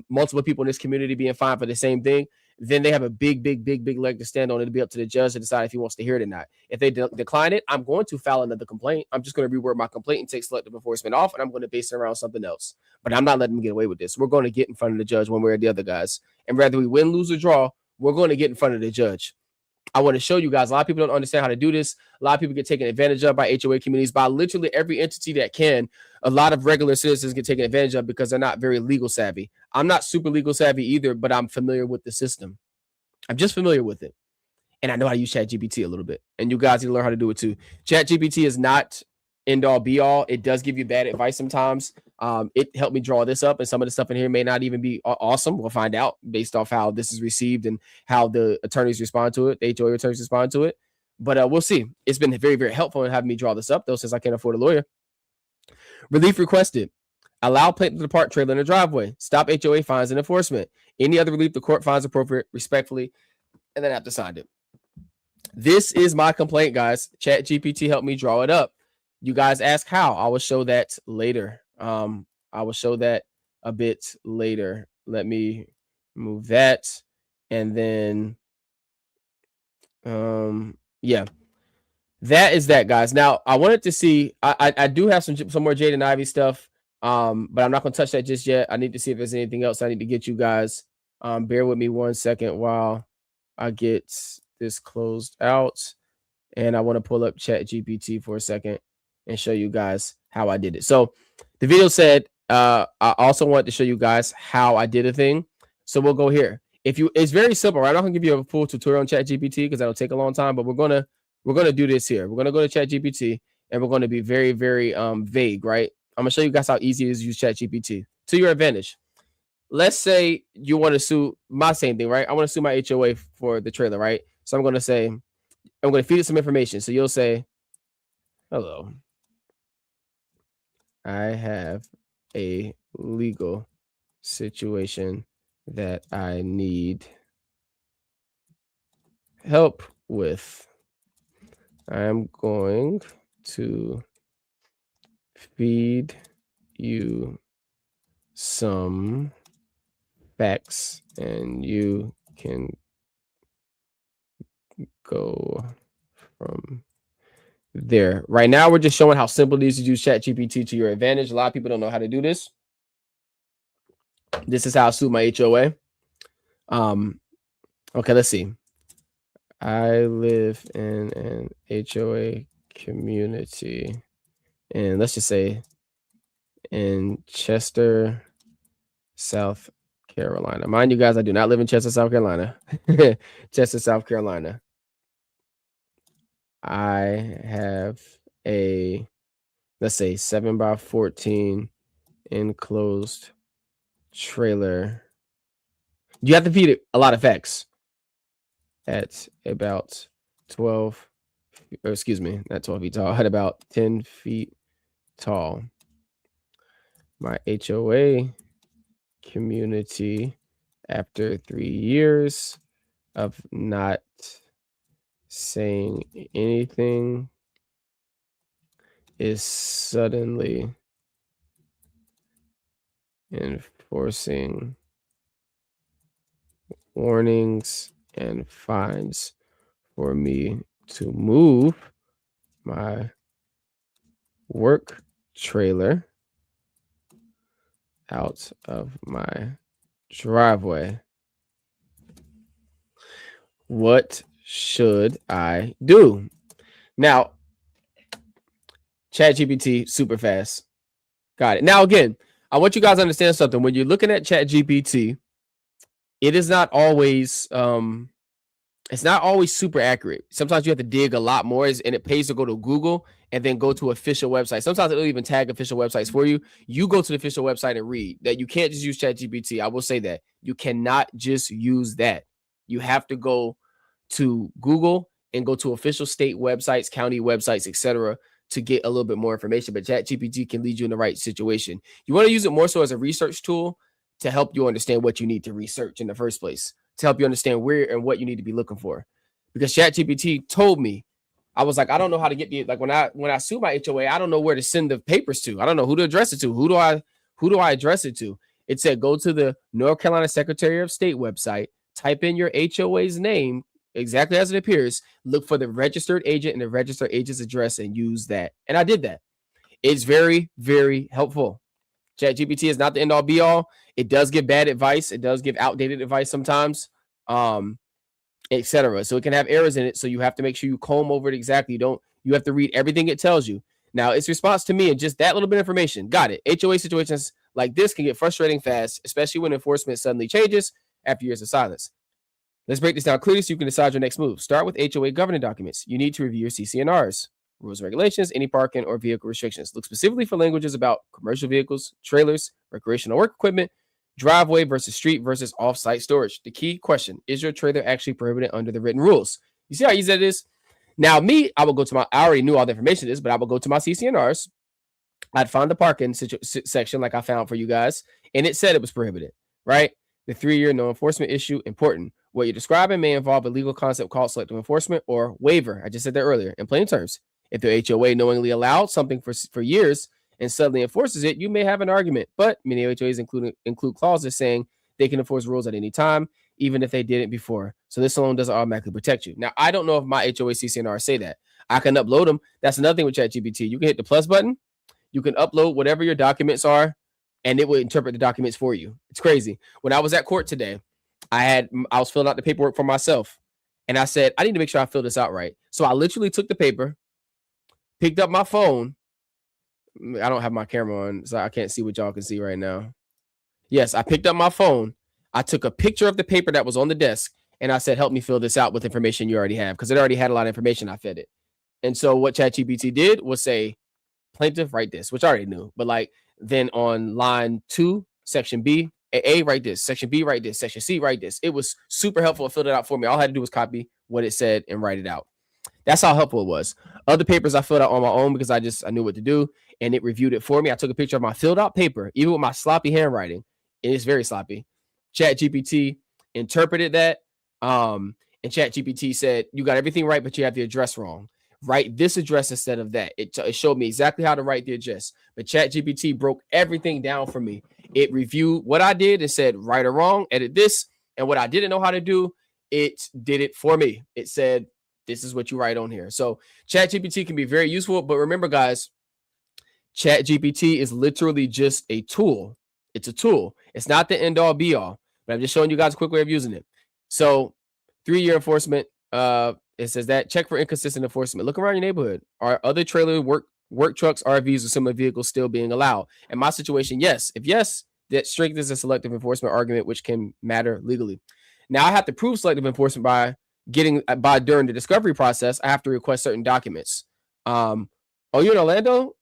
multiple people in this community being fined for the same thing, then they have a big leg to stand on. It'll be up to the judge to decide if he wants to hear it or not. If they decline it, I'm going to file another complaint. I'm just going to reword my complaint and take selective enforcement off, and I'm going to base it around something else. But I'm not letting them get away with this. We're going to get in front of the judge one way or the other, guys. And whether we win, lose, or draw, we're going to get in front of the judge. I want to show you guys. A lot of people don't understand how to do this. A lot of people get taken advantage of by HOA communities, by literally every entity that can. A lot of regular citizens get taken advantage of because they're not very legal savvy. I'm not super legal savvy either, but I'm familiar with the system. I'm just familiar with it. And I know how to use ChatGPT a little bit. And you guys need to learn how to do it too. ChatGPT is not end all be all. It does give you bad advice sometimes. It helped me draw this up, and some of the stuff in here may not even be awesome. We'll find out based off how this is received and how the attorneys respond to it, the HOA attorneys respond to it. But we'll see. It's been very, very helpful in having me draw this up, though, since I can't afford a lawyer. Relief requested. Allow plaintiff to depart trailer in the driveway. Stop HOA fines and enforcement. Any other relief the court finds appropriate, respectfully, and then I have to sign it. This is my complaint, guys. ChatGPT helped me draw it up. You guys ask how. I will show that later. I will show that a bit later. Let me move that. And then, yeah, that is that, guys. Now, I wanted to see, I do have some more Jade and Ivy stuff, but I'm not going to touch that just yet. I need to see if there's anything else I need to get you guys. Bear with me 1 second while I get this closed out. And I want to pull up ChatGPT for a second and show you guys how I did it. So the video said, I also want to show you guys how I did a thing. So we'll go here. It's very simple, right? I'm not gonna give you a full tutorial on ChatGPT because that'll take a long time, but we're gonna do this here. We're gonna go to ChatGPT and we're gonna be very, very vague, right? I'm gonna show you guys how easy it is to use ChatGPT to your advantage. Let's say you want to sue my same thing, right? I want to sue my HOA for the trailer, right? So I'm gonna say, I'm gonna feed it some information. So you'll say, hello, I have a legal situation that I need help with. I'm going to feed you some facts and you can go from there. Right now, we're just showing how simple it is to use ChatGPT to your advantage. A lot of people don't know how to do this. This is how I sue my HOA. Okay, let's see. I live in an HOA community, and let's just say in Chester, South Carolina. Mind you guys, I do not live in Chester, South Carolina. Chester, South Carolina. I have a, let's say, 7x14 enclosed trailer. You have to feed it a lot of facts. At about 12, or excuse me, not 12 feet tall, at about 10 feet tall. My HOA community, after 3 years of not saying anything, is suddenly enforcing warnings and fines for me to move my work trailer out of my driveway. What should I do? Now, ChatGPT, super fast. Got it. Now, again, I want you guys to understand something. When you're looking at ChatGPT, it is not always it's not always super accurate. Sometimes you have to dig a lot more, and it pays to go to Google and then go to official websites. Sometimes it'll even tag official websites for you. You go to the official website and read that. You can't just use ChatGPT. I will say that. You cannot just use that. You have to go to Google and go to official state websites, county websites, etc., to get a little bit more information. But ChatGPT can lead you in the right situation. You want to use it more so as a research tool to help you understand what you need to research in the first place, to help you understand where and what you need to be looking for. Because ChatGPT told me, I was like, I don't know how to get the, like when I sue my HOA, I don't know where to send the papers to. I don't know who to address it to. Who do I address it to? It said, go to the North Carolina Secretary of State website, type in your HOA's name exactly as it appears, look for the registered agent and the registered agent's address and use that. And I did that. It's very, very helpful. ChatGPT is not the end all be all. It does give bad advice. It does give outdated advice sometimes, etc. So it can have errors in it. So you have to make sure you comb over it exactly. You have to read everything it tells you. Now, its response to me and just that little bit of information. Got it. HOA situations like this can get frustrating fast, especially when enforcement suddenly changes after years of silence. Let's break this down clearly so you can decide your next move. Start with HOA governing documents. You need to review your CC&Rs, rules and regulations, any parking or vehicle restrictions. Look specifically for languages about commercial vehicles, trailers, recreational work equipment, driveway versus street versus off-site storage. The key question, is your trailer actually prohibited under the written rules? You see how easy that is? Now, I will go to I already knew all the information is, but I will go to my CC&Rs. I'd find the parking section like I found for you guys, and it said it was prohibited, right? The 3-year no enforcement issue, important. What you're describing may involve a legal concept called selective enforcement or waiver. I just said that earlier in plain terms. If the HOA knowingly allowed something for years and suddenly enforces it, you may have an argument. But many HOAs include clauses saying they can enforce rules at any time, even if they didn't before. So this alone doesn't automatically protect you. Now, I don't know if my HOA CC&R say that. I can upload them. That's another thing with ChatGPT. You can hit the plus button. You can upload whatever your documents are, and it will interpret the documents for you. It's crazy. When I was at court today, I was filling out the paperwork for myself, and I said, I need to make sure I fill this out right. So I literally took the paper, picked up my phone. I don't have my camera on, so I can't see what y'all can see right now. Yes, I picked up my phone. I took a picture of the paper that was on the desk, and I said, help me fill this out with information you already have, because it already had a lot of information. I fed it. And so what ChatGPT did was say, plaintiff, write this, which I already knew. But then on line 2, section B, A, write this. Section B, write this. Section C, write this. It was super helpful. It filled it out for me. All I had to do was copy what it said and write it out. That's how helpful it was. Other papers I filled out on my own because I knew what to do, and it reviewed it for me. I took a picture of my filled out paper, even with my sloppy handwriting. It is very sloppy. ChatGPT interpreted that, and ChatGPT said, you got everything right, but you have the address wrong. Write this address instead of that. It showed me exactly how to write the address, but ChatGPT broke everything down for me. It reviewed what I did and said, right or wrong, edit this. And what I didn't know how to do, it did it for me. It said, this is what you write on here. So ChatGPT can be very useful, but remember, guys, ChatGPT is literally just a tool. It's a tool. It's not the end all be all, but I'm just showing you guys a quick way of using it. So 3-year enforcement, it says that check for inconsistent enforcement. Look around your neighborhood. Are other trailer work trucks, RVs, or similar vehicles still being allowed? In my situation, yes. If yes, that strengthens a selective enforcement argument, which can matter legally. Now I have to prove selective enforcement by during the discovery process. I have to request certain documents. Oh, you're in Orlando,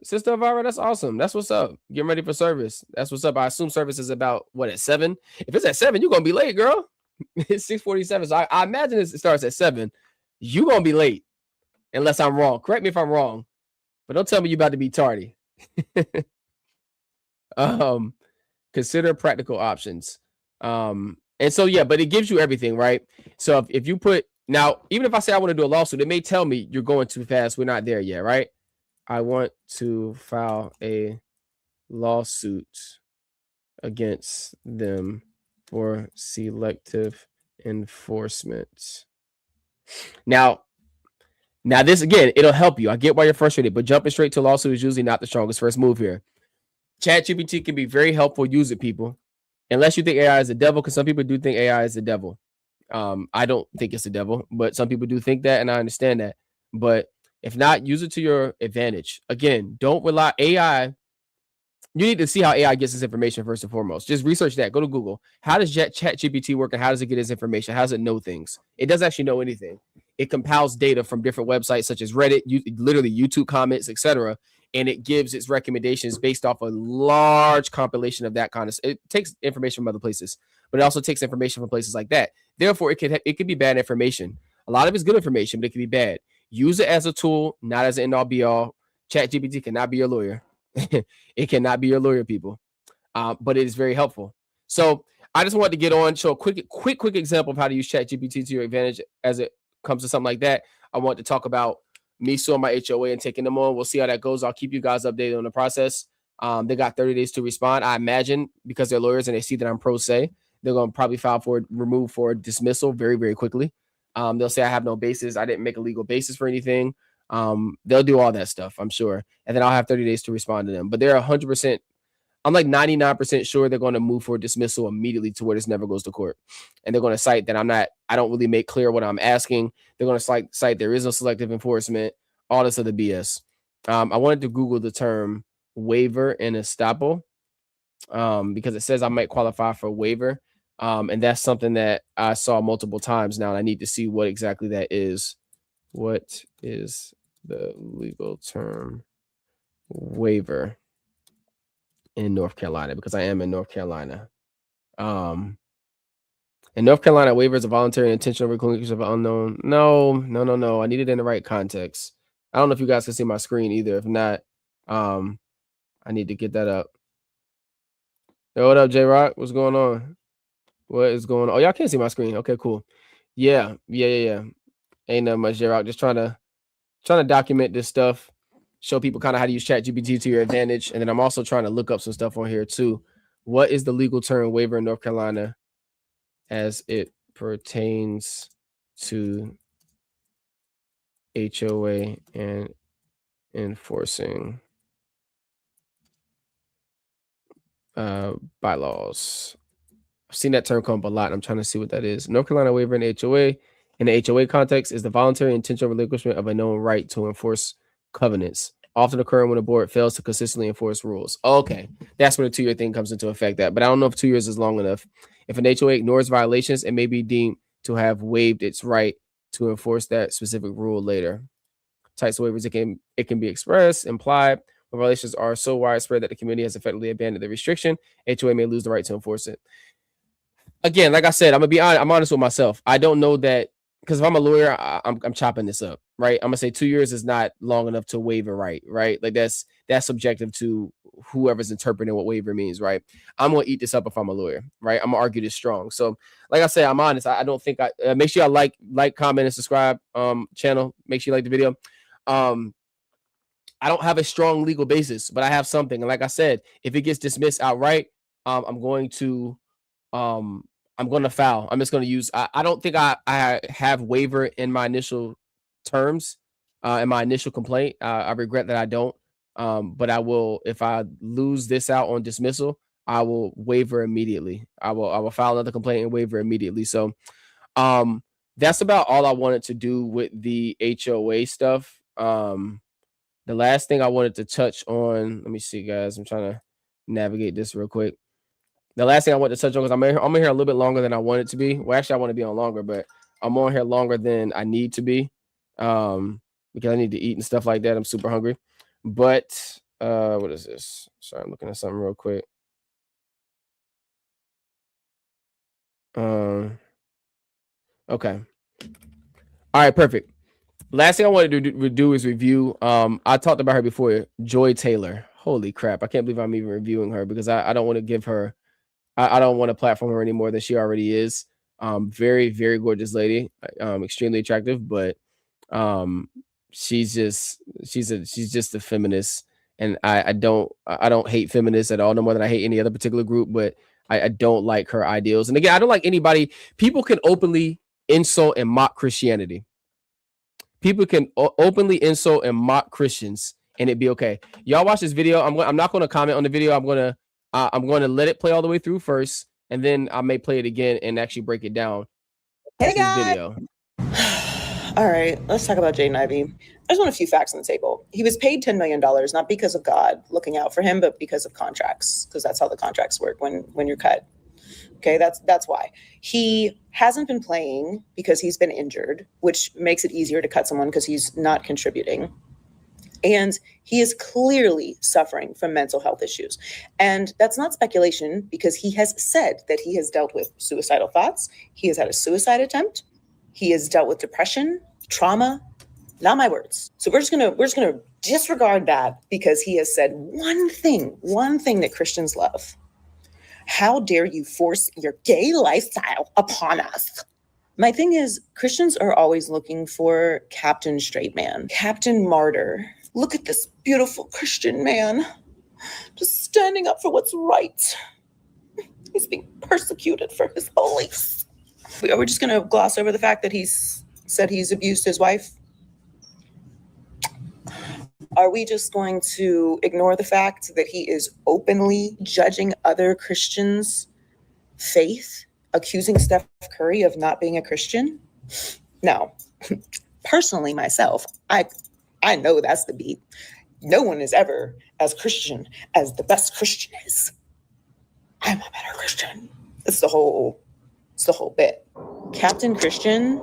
Sister Elvira? That's awesome. That's what's up. Getting ready for service. That's what's up. I assume service is about at 7? If it's at 7, you're gonna be late, girl. It's 6:47. So I imagine it starts at 7. You're gonna be late, unless I'm wrong. Correct me if I'm wrong, but don't tell me you're about to be tardy. Consider practical options. And so but it gives you everything, right? So if you put now, even if I say I want to do a lawsuit, it may tell me you're going too fast. We're not there yet, right? I want to file a lawsuit against them for selective enforcement. Now this, again, it'll help you. I get why you're frustrated, but jumping straight to a lawsuit is usually not the strongest first move here. ChatGPT can be very helpful. Use it, people. Unless you think AI is the devil, because some people do think AI is the devil. I don't think it's the devil, but some people do think that, and I understand that. But if not, use it to your advantage. Again, don't rely AI. You need to see how AI gets this information first and foremost. Just research that. Go to Google. How does ChatGPT work, and how does it get its information? How does it know things? It doesn't actually know anything. It compiles data from different websites such as Reddit, literally YouTube comments, etc., and it gives its recommendations based off a large compilation of that kind of. It takes information from other places, but it also takes information from places like that. Therefore, it could be bad information. A lot of it's good information, but it can be bad. Use it as a tool, not as an end all be all. ChatGPT cannot be your lawyer. It cannot be your lawyer, people, but it is very helpful. So I just wanted to get on, show a quick example of how to use ChatGPT to your advantage as it comes to something like that. I want to talk about me suing my HOA and taking them on. We'll see how that goes. I'll keep you guys updated on the process. They got 30 days to respond. I imagine because they're lawyers and they see that I'm pro se, they're going to probably file for remove for dismissal very, very quickly. They'll say I have no basis. I didn't make a legal basis for anything. They'll do all that stuff, I'm sure. And then I'll have 30 days to respond to them. But they're 100%, I'm like 99% sure they're going to move for dismissal immediately to where this never goes to court. And they're going to cite that I don't really make clear what I'm asking. They're going to cite there is no selective enforcement, all this other BS. I wanted to Google the term waiver and estoppel because it says I might qualify for waiver. And that's something that I saw multiple times now. And I need to see what exactly that is. What is the legal term waiver in North Carolina? Because I am in North Carolina. In North Carolina, waiver is a voluntary intentional relinquishment of an unknown. No. I need it in the right context. I don't know if you guys can see my screen either. If not, I need to get that up. Yo, what up, J-Rock? What's going on? What is going on? Oh, y'all can't see my screen. Okay, cool. Yeah. Ain't that much, J-Rock. Just trying to document this stuff, show people kind of how to use ChatGPT to your advantage. And then I'm also trying to look up some stuff on here too. What is the legal term waiver in North Carolina as it pertains to HOA and enforcing bylaws? I've seen that term come up a lot. I'm trying to see what that is. North Carolina waiver in HOA. In the HOA context, is the voluntary intentional relinquishment of a known right to enforce covenants, often occurring when a board fails to consistently enforce rules. Okay, that's where the 2-year thing comes into effect. But I don't know if 2 years is long enough. If an HOA ignores violations, it may be deemed to have waived its right to enforce that specific rule later. Types of waivers, it can be expressed, implied. When violations are so widespread that the community has effectively abandoned the restriction, HOA may lose the right to enforce it. Again, like I said, I'm honest with myself. I don't know that, because if I'm a lawyer, I'm chopping this up, right? I'm gonna say 2 years is not long enough to waive a right? Like that's subjective to whoever's interpreting what waiver means, right? I'm gonna eat this up if I'm a lawyer, right? I'm gonna argue this strong. So, like I said, I'm honest. I don't think make sure y'all like, comment, and subscribe. Channel. Make sure you like the video. I don't have a strong legal basis, but I have something. And like I said, if it gets dismissed outright, I'm going to file. I'm just going to use, I don't think I have waiver in my initial terms, in my initial complaint. I regret that I don't. But I will, if I lose this out on dismissal, I will waiver immediately. I will file another complaint and waiver immediately. So that's about all I wanted to do with the HOA stuff. The last thing I wanted to touch on, let me see, guys. I'm trying to navigate this real quick. The last thing I want to touch on, because I'm in here a little bit longer than I want it to be. Well, actually, I want to be on longer, but I'm on here longer than I need to be, because I need to eat and stuff like that. I'm super hungry. But what is this? Sorry, I'm looking at something real quick. Okay. All right, perfect. Last thing I wanted to do is review. I talked about her before, Joy Taylor. Holy crap! I can't believe I'm even reviewing her, because I don't want to give her. I don't want to platform her any more than she already is. Very, very gorgeous lady. Extremely attractive, but she's just a feminist, and I don't hate feminists at all, no more than I hate any other particular group, but I don't like her ideals. And again, I don't like anybody. People can openly insult and mock Christianity. People can openly insult and mock Christians, and it'd be okay. Y'all watch this video. I'm not going to comment on the video. I'm going to let it play all the way through first, and then I may play it again and actually break it down. Hey guys. Video. All right, let's talk about Jaden Ivey. I just want a few facts on the table. He was paid $10 million, not because of God looking out for him, but because of contracts, because that's how the contracts work when you're cut. Okay, that's why. He hasn't been playing because he's been injured, which makes it easier to cut someone because he's not contributing. And he is clearly suffering from mental health issues. And that's not speculation, because he has said that he has dealt with suicidal thoughts. He has had a suicide attempt. He has dealt with depression, trauma. Not my words. So we're just gonna disregard that, because he has said one thing that Christians love. How dare you force your gay lifestyle upon us? My thing is, Christians are always looking for Captain Straight Man, Captain Martyr. Look at this beautiful Christian man, just standing up for what's right. He's being persecuted for his beliefs. Are we just going to gloss over the fact that he's said he's abused his wife? Are we just going to ignore the fact that he is openly judging other Christians' faith, accusing Steph Curry of not being a Christian? No. Personally, myself, I know that's the beat. No one is ever as Christian as the best Christian is. I'm a better Christian. It's the whole bit. Captain Christian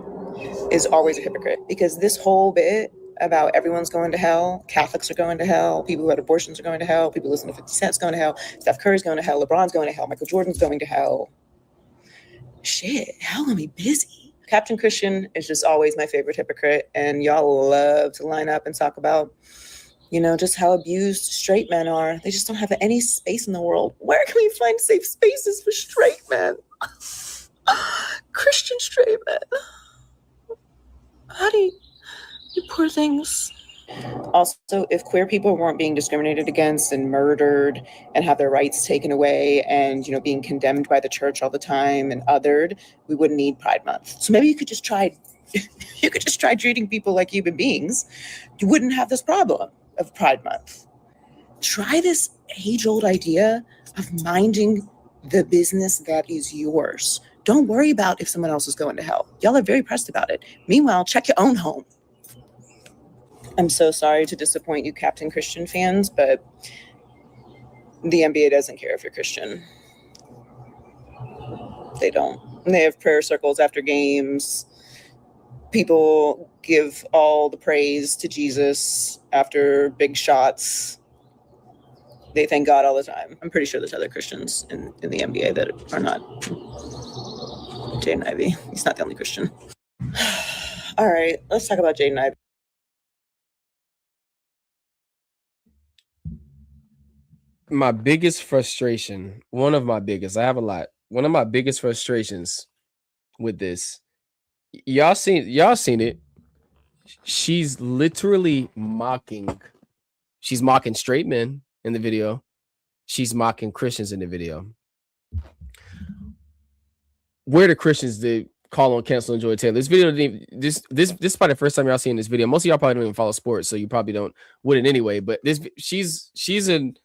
is always a hypocrite, because this whole bit about everyone's going to hell, Catholics are going to hell, people who had abortions are going to hell, people who listen to 50 Cent's going to hell, Steph Curry's going to hell, LeBron's going to hell, Michael Jordan's going to hell. Shit, hell gonna be busy. Captain Christian is just always my favorite hypocrite, and y'all love to line up and talk about, you know, just how abused straight men are. They just don't have any space in the world. Where can we find safe spaces for straight men? Christian straight men. How do you poor things? Also, if queer people weren't being discriminated against and murdered and have their rights taken away and, you know, being condemned by the church all the time and othered, we wouldn't need Pride Month. So maybe you could just try treating people like human beings. You wouldn't have this problem of Pride Month. Try this age-old idea of minding the business that is yours. Don't worry about if someone else is going to hell. Y'all are very pressed about it. Meanwhile, check your own home. I'm so sorry to disappoint you Captain Christian fans, but the NBA doesn't care if you're Christian. They don't. They have prayer circles after games. People give all the praise to Jesus after big shots. They thank God all the time. I'm pretty sure there's other Christians in the NBA that are not Jaden Ivey. He's not the only Christian. All right, let's talk about Jaden Ivey. My biggest frustration, one of my biggest, I have a lot. One of my biggest frustrations with this, y'all seen it. She's literally mocking. She's mocking straight men in the video. She's mocking Christians in the video. Where the Christians did call on cancel and Joy Taylor. This video didn't even, this is probably the first time y'all seen this video. Most of y'all probably don't even follow sports, so you probably wouldn't anyway. But this she's an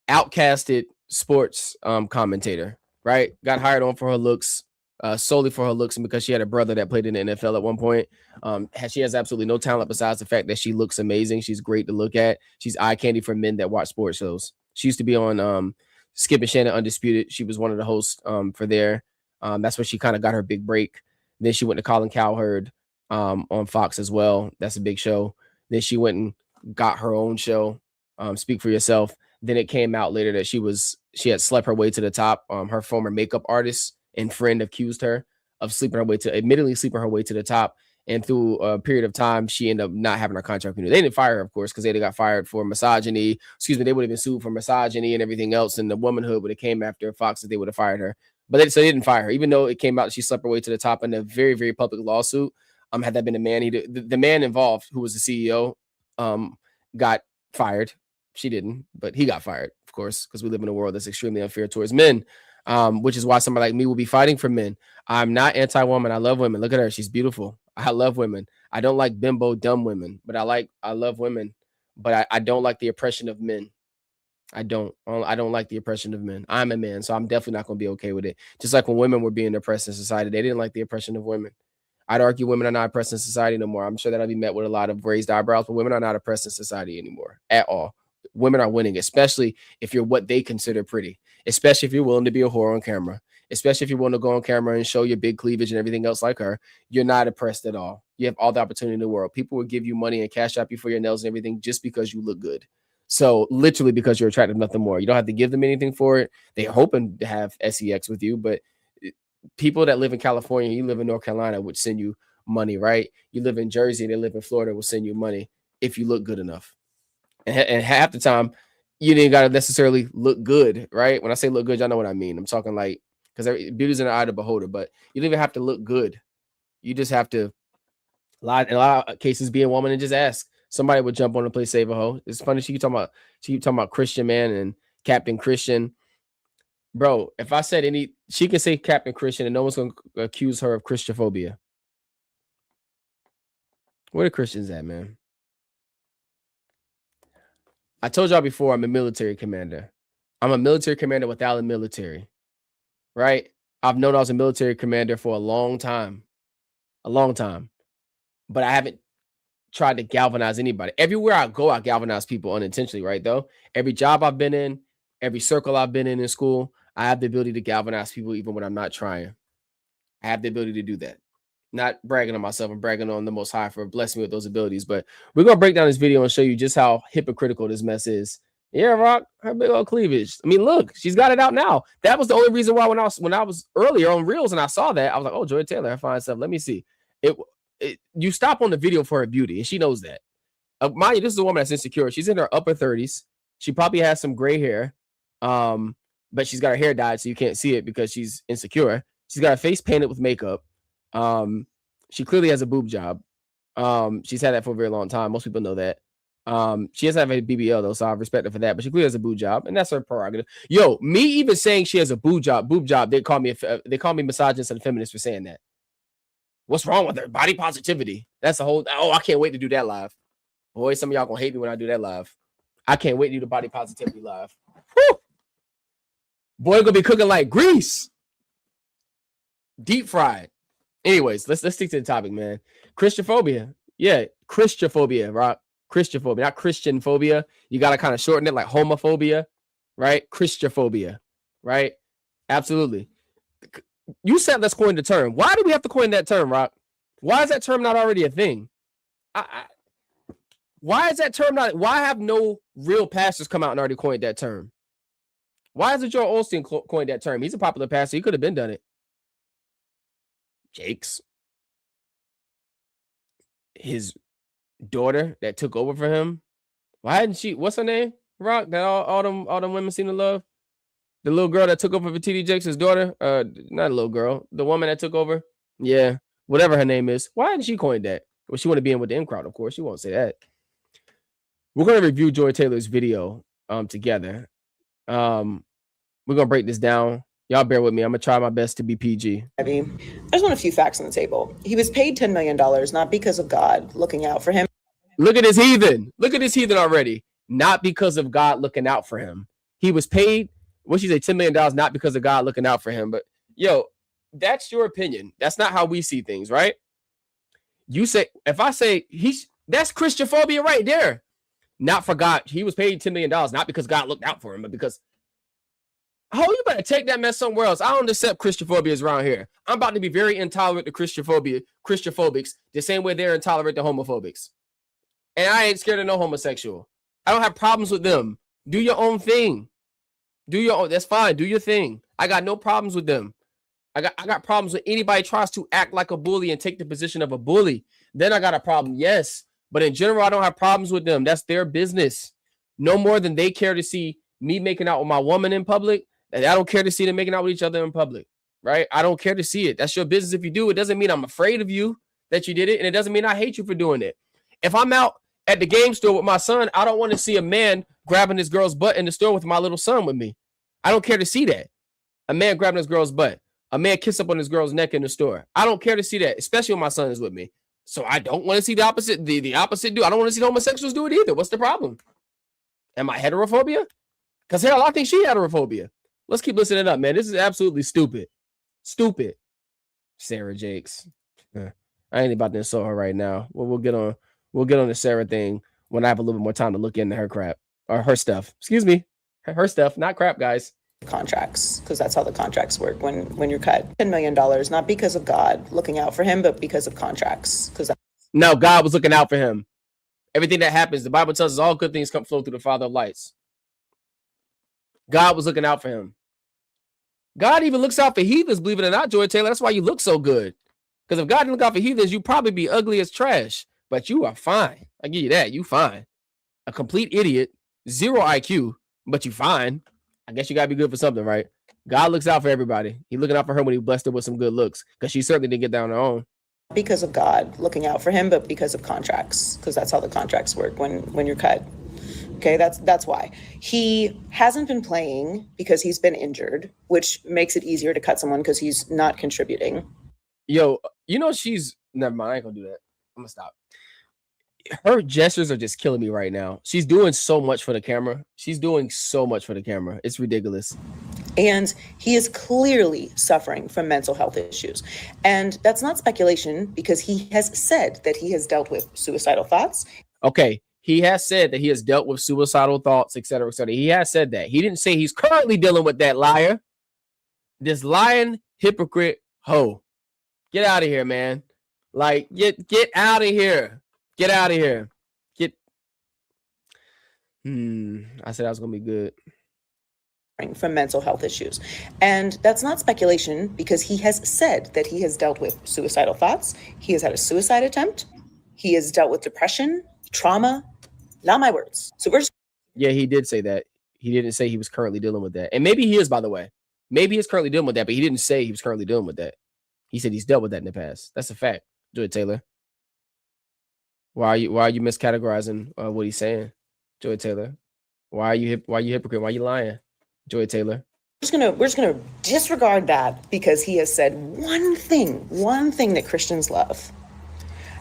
outcasted sports commentator, right? Got hired on for her looks, solely for her looks, and because she had a brother that played in the NFL at one point. She has absolutely no talent besides the fact that she looks amazing. She's great to look at. She's eye candy for men that watch sports shows. She used to be on Skip and Shannon Undisputed. She was one of the hosts for there. That's where she kind of got her big break. Then she went to Colin Cowherd on Fox as well. That's a big show. Then she went and got her own show, Speak for Yourself. Then it came out later that she had slept her way to the top. Her former makeup artist and friend accused her of admittedly sleeping her way to the top. And through a period of time, she ended up not having her contract renewed. They didn't fire her, of course, because they got fired for misogyny. They would have been sued for misogyny and everything else. And the womanhood would have came after Fox that they would have fired her. But they didn't fire her, even though it came out that she slept her way to the top in a very, very public lawsuit. Had that been a man, the man involved, who was the CEO, got fired. She didn't, but he got fired, of course, because we live in a world that's extremely unfair towards men, which is why somebody like me will be fighting for men. I'm not anti-woman. I love women. Look at her. She's beautiful. I love women. I don't like bimbo, dumb women, but I love women, but I don't like the oppression of men. I don't like the oppression of men. I'm a man, so I'm definitely not going to be okay with it. Just like when women were being oppressed in society, they didn't like the oppression of women. I'd argue women are not oppressed in society no more. I'm sure that I'll be met with a lot of raised eyebrows, but women are not oppressed in society anymore at all. Women are winning, especially if you're what they consider pretty, especially if you're willing to be a whore on camera, especially if you want to go on camera and show your big cleavage and everything else like her. You're not oppressed at all. You have all the opportunity in the world. People will give you money and cash out you for your nails and everything just because you look good. So literally because you're attractive, nothing more. You don't have to give them anything for it. They're hoping to have sex with you, but people that live in California, you live in North Carolina, would send you money, right? You live in Jersey, they live in Florida, will send you money if you look good enough. And half the time, you didn't got to necessarily look good, right? When I say look good, y'all know what I mean. I'm talking like, because beauty's in the eye of the beholder, but you don't even have to look good. You just have to lie, in a lot of cases, be a woman and just ask. Somebody would jump on and play Save a Hoe. It's funny. She keep talking about Christian man and Captain Christian. Bro, if I said she can say Captain Christian and no one's gonna accuse her of Christophobia. Where the Christians at, man? I told y'all before, I'm a military commander. I'm a military commander without a military, right? I've known I was a military commander for a long time, but I haven't tried to galvanize anybody. Everywhere I go, I galvanize people unintentionally, right? Though every job I've been in, every circle I've been in school, I have the ability to galvanize people even when I'm not trying. I have the ability to do that. Not bragging on myself, I'm bragging on the Most High for blessing me with those abilities. But we're gonna break down this video and show you just how hypocritical this mess is. Yeah, Rock, her big old cleavage. I mean, look, she's got it out now. That was the only reason why when I was earlier on Reels and I saw that, I was like, oh, Joy Taylor, her fine stuff. Let me see. You stop on the video for her beauty, and she knows that. Mind you, this is a woman that's insecure. She's in her upper 30s. She probably has some gray hair, but she's got her hair dyed, so you can't see it because she's insecure. She's got her face painted with makeup. She clearly has a boob job. She's had that for a very long time. Most people know that. She doesn't have a BBL though, so I respect her for that. But she clearly has a boob job, and that's her prerogative. Yo, me even saying she has a boob job, they call me misogynist and feminist for saying that. What's wrong with her? Body positivity. That's the whole. Oh, I can't wait to do that live. Boy, some of y'all gonna hate me when I do that live. I can't wait to do the body positivity live. Woo! Boy, gonna be cooking like grease. Deep fried. Anyways, let's stick to the topic, man. Christophobia. Yeah, Christophobia, Rock. Christophobia, not Christian phobia. You gotta kind of shorten it like homophobia, right? Christophobia, right? Absolutely. You said let's coin the term. Why do we have to coin that term, Rock? Why is that term not already a thing? Why is that term not? Why have no real pastors come out and already coined that term? Why hasn't Joel Osteen coined that term? He's a popular pastor. He could have been done it. Jake's his daughter that took over for him. Why hadn't she? What's her name? Rock that all them women seem to love. The little girl that took over for TD Jakes' daughter. Not a little girl. The woman that took over. Yeah, whatever her name is. Why hadn't she coined that? Well, she want to be in with the in crowd, of course. She won't say that. We're gonna review Joy Taylor's video together. We're gonna break this down. Y'all bear with me. I'm gonna try my best to be PG. I just want a few facts on the table. He was paid $10 million, not because of God looking out for him. Look at this heathen. Look at this heathen already. Not because of God looking out for him. He was paid, what she say, $10 million, not because of God looking out for him. But yo, that's your opinion. That's not how we see things, right? You say, if I say that's Christophobia right there. Not for God. He was paid $10 million, not because God looked out for him, but because you better take that mess somewhere else. I don't accept Christophobias around here. I'm about to be very intolerant to Christophobics, the same way they're intolerant to homophobics. And I ain't scared of no homosexual. I don't have problems with them. Do your own thing. That's fine. Do your thing. I got no problems with them. I got problems with anybody tries to act like a bully and take the position of a bully. Then I got a problem. Yes. But in general, I don't have problems with them. That's their business. No more than they care to see me making out with my woman in public. And I don't care to see them making out with each other in public, right? I don't care to see it. That's your business. If you do, it doesn't mean I'm afraid of you that you did it. And it doesn't mean I hate you for doing it. If I'm out at the game store with my son, I don't want to see a man grabbing this girl's butt in the store with my little son with me. I don't care to see that. A man grabbing his girl's butt. A man kiss up on his girl's neck in the store. I don't care to see that, especially when my son is with me. So I don't want to see the opposite do. I don't want to see the homosexuals do it either. What's the problem? Am I heterophobia? Because hell, I think she heterophobia. Let's keep listening up, man. This is absolutely stupid. Stupid. Sarah Jakes. I ain't about to insult her right now. We'll get on the Sarah thing when I have a little bit more time to look into her crap. Or her stuff. Excuse me. Her stuff, not crap, guys. Contracts, because that's how the contracts work when you're cut. $10 million, not because of God looking out for him, but because of contracts. No, God was looking out for him. Everything that happens, the Bible tells us all good things come flow through the Father of lights. God was looking out for him. God even looks out for heathens, believe it or not, Joy Taylor. That's why you look so good. Because if God didn't look out for heathens, you'd probably be ugly as trash. But you are fine. I give you that. You fine. A complete idiot, 0 IQ, but you fine. I guess you got to be good for something, right? God looks out for everybody. He's looking out for her when he blessed her with some good looks, because she certainly didn't get down on her own. Because of God looking out for him, but because of contracts, because that's how the contracts work when you're cut. Okay, that's why. He hasn't been playing because he's been injured, which makes it easier to cut someone because he's not contributing. Yo, you know she's never mind. I ain't gonna do that. I'm gonna stop. Her gestures are just killing me right now. She's doing so much for the camera. She's doing so much for the camera. It's ridiculous. And he is clearly suffering from mental health issues. And that's not speculation because he has said that he has dealt with suicidal thoughts. Okay, he has said that he has dealt with suicidal thoughts, etc., etc. He has said that. He didn't say he's currently dealing with that, liar. This lying hypocrite hoe. Get out of here, man. Like, get out of here. Get out of here. I said I was gonna be good. From mental health issues. And that's not speculation because he has said that he has dealt with suicidal thoughts. He has had a suicide attempt. He has dealt with depression, trauma. Not my words. So we're just Yeah, he did say that. He didn't say he was currently dealing with that. And maybe he is, by the way. Maybe he's currently dealing with that, but he didn't say he was currently dealing with that. He said he's dealt with that in the past. That's a fact. Joy Taylor. Why are you miscategorizing what he's saying? Joy Taylor. Why are you hypocrite? Why are you lying? Joy Taylor. we're just gonna disregard that because he has said one thing that Christians love.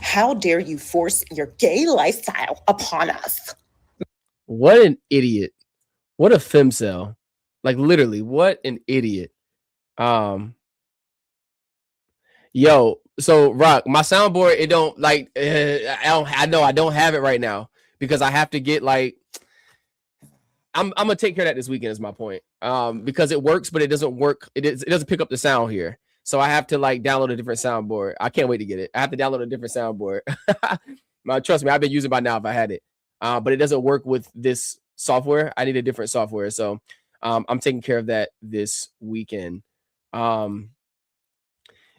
How dare you force your gay lifestyle upon us? What an idiot. What a femcel. Like literally, what an idiot. Yo, so Rock, my soundboard, it don't like I know I don't have it right now because I have to get like I'm gonna take care of that this weekend is my point. Because it works, but it doesn't work. It doesn't pick up the sound here. So I have to like download a different soundboard. I can't wait to get it. I have to download a different soundboard. Trust me, I've been using it by now if I had it. But it doesn't work with this software. I need a different software. So I'm taking care of that this weekend.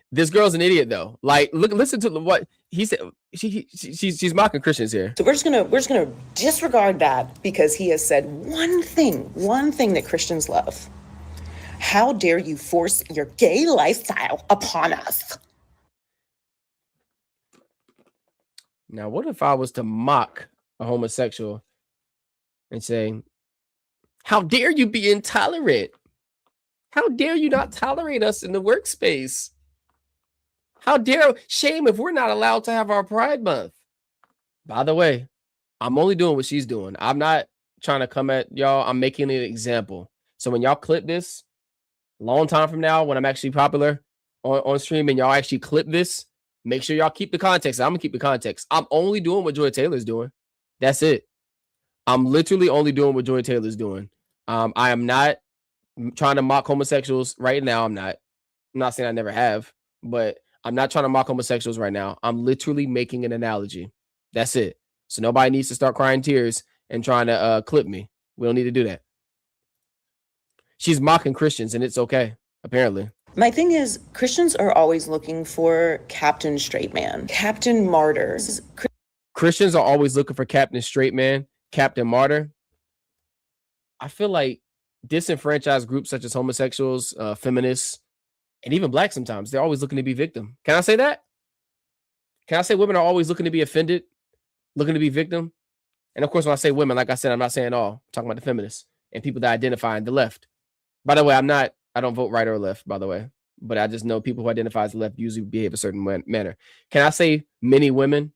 This girl's an idiot though. Like, listen to what he said. She's mocking Christians here. So we're just gonna disregard that because he has said one thing that Christians love. How dare you force your gay lifestyle upon us? Now, what if I was to mock a homosexual and say, how dare you be intolerant? How dare you not tolerate us in the workspace? How dare shame if we're not allowed to have our Pride Month. By the way, I'm only doing what she's doing. I'm not trying to come at y'all. I'm making an example. So when y'all clip this, a long time from now, when I'm actually popular on stream and y'all actually clip this, make sure y'all keep the context. I'm going to keep the context. I'm only doing what Joy Taylor's doing. That's it. I'm literally only doing what Joy Taylor's doing. I am not trying to mock homosexuals right now. I'm not saying I never have, but I'm not trying to mock homosexuals right now. I'm literally making an analogy. That's it. So nobody needs to start crying tears and trying to clip me. We don't need to do that. She's mocking Christians and it's okay, apparently. My thing is, Christians are always looking for Captain Straight Man, Captain Martyr. Christians are always looking for Captain Straight Man, Captain Martyr. I feel like disenfranchised groups such as homosexuals, feminists, and even Blacks sometimes, they're always looking to be victim. Can I say that? Can I say women are always looking to be offended, looking to be victim? And of course, when I say women, like I said, I'm not saying all. I'm talking about the feminists and people that identify in the left. By the way, I don't vote right or left, by the way, but I just know people who identify as left usually behave a certain manner. Can I say many women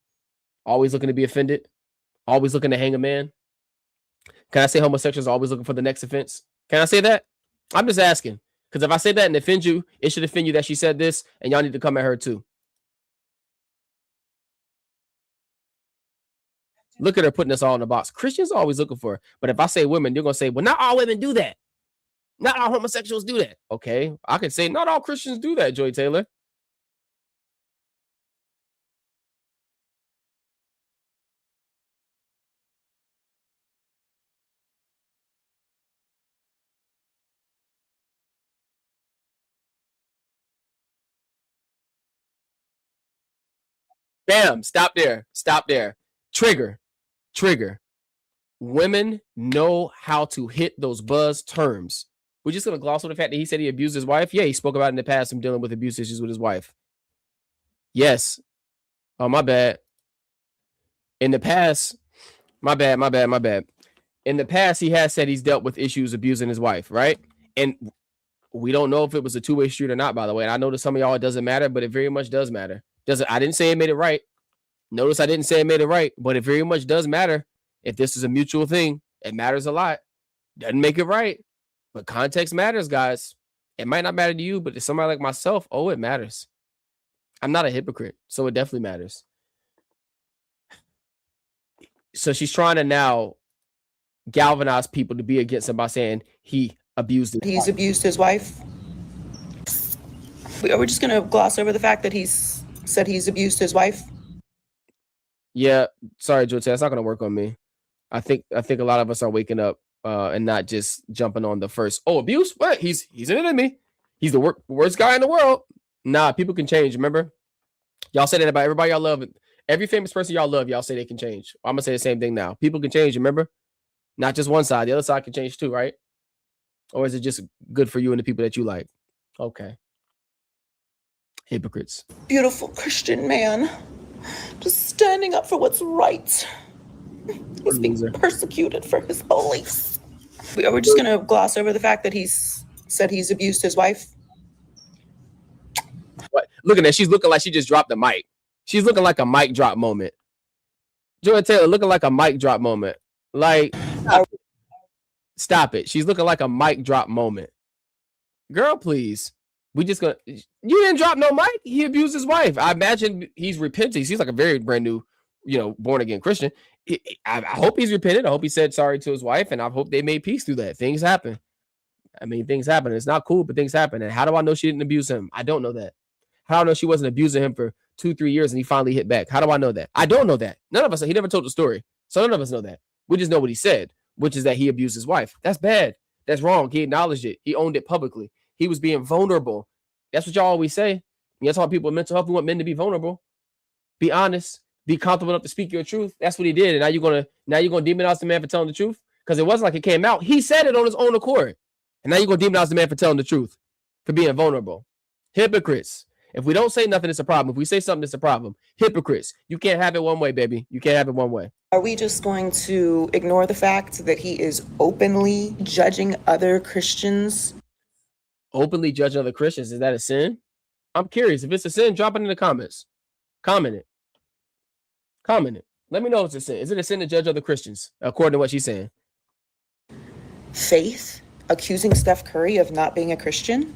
always looking to be offended, always looking to hang a man? Can I say homosexuals always looking for the next offense? Can I say that? I'm just asking. Because if I say that and offend you, it should offend you that she said this, and y'all need to come at her too. Look at her putting us all in the box. Christians are always looking for her. But if I say women, you're going to say, well, not all women do that. Not all homosexuals do that. Okay, I can say not all Christians do that, Joy Taylor. Bam, stop there. Stop there. Trigger. Women know how to hit those buzz terms. We're just going to gloss over the fact that he said he abused his wife. Yeah, he spoke about in the past him dealing with abuse issues with his wife. Yes. Oh, my bad. In the past, my bad. in the past, he has said he's dealt with issues abusing his wife, right? And we don't know if it was a two-way street or not, by the way. And I know to some of y'all it doesn't matter, but it very much does matter. I didn't say it made it right. Notice I didn't say it made it right, but it very much does matter. If this is a mutual thing, it matters a lot. Doesn't make it right, but context matters, guys. It might not matter to you, but to somebody like myself, oh, it matters. I'm not a hypocrite, so it definitely matters. So she's trying to now galvanize people to be against him by saying he abused his He's wife. abused his wife. Are we just going to gloss over the fact that he's said he's abused his wife? Yeah, sorry, Joe. That's not going to work on me. I think a lot of us are waking up and not just jumping on the first. Oh, abuse? What? He's an enemy. He's the worst guy in the world. Nah, people can change. Remember, y'all say that about everybody y'all love. Every famous person y'all love, y'all say they can change. I'm gonna say the same thing now. People can change. Remember, not just one side. The other side can change too, right? Or is it just good for you and the people that you like? Okay. Hypocrites. Beautiful Christian man, just standing up for what's right. He's being persecuted for his beliefs. Are we just going to gloss over the fact that he's said he's abused his wife? What? Look at that. She's looking like she just dropped the mic. She's looking like a mic drop moment. Joy Taylor looking like a mic drop moment. Like, stop it. She's looking like a mic drop moment. Girl, please. We just gonna. You didn't drop no mic. He abused his wife. I imagine he's repenting. He's like a very brand new, born again Christian. I hope he's repented. I hope he said sorry to his wife, and I hope they made peace through that. Things happen. I mean, things happen. It's not cool, but things happen. And how do I know she didn't abuse him? I don't know that. How do I know she wasn't abusing him for 2-3 years and he finally hit back? How do I know that? I don't know that. None of us. He never told the story, so none of us know that. We just know what he said, which is that he abused his wife. That's bad. That's wrong. He acknowledged it. He owned it publicly. He was being vulnerable. That's what y'all always say. And that's why people with mental health, we want men to be vulnerable. Be honest. Be comfortable enough to speak your truth. That's what he did. And now you're gonna demonize the man for telling the truth? Because it wasn't like it came out. He said it on his own accord. And now you're gonna demonize the man for telling the truth, for being vulnerable. Hypocrites. If we don't say nothing, it's a problem. If we say something, it's a problem. Hypocrites. You can't have it one way, baby. You can't have it one way. Are we just going to ignore the fact that he is openly judging other Christians? Openly judging other Christians, is that a sin? I'm curious. If it's a sin, drop it in the comments. Comment it. Let me know if it's a sin. Is it a sin to judge other Christians, according to what she's saying? Faith accusing Steph Curry of not being a Christian?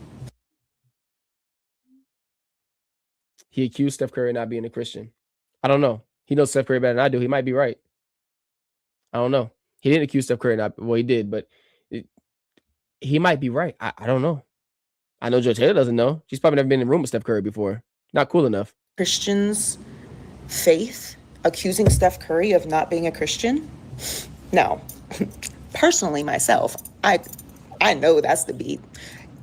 He accused Steph Curry of not being a Christian. I don't know. He knows Steph Curry better than I do. He might be right. I don't know. He didn't accuse Steph Curry. He did, but he might be right. I don't know. I know Joe Taylor doesn't know. She's probably never been in a room with Steph Curry before. Not cool enough. Christians' faith accusing Steph Curry of not being a Christian? No. Personally, myself, I know that's the beat.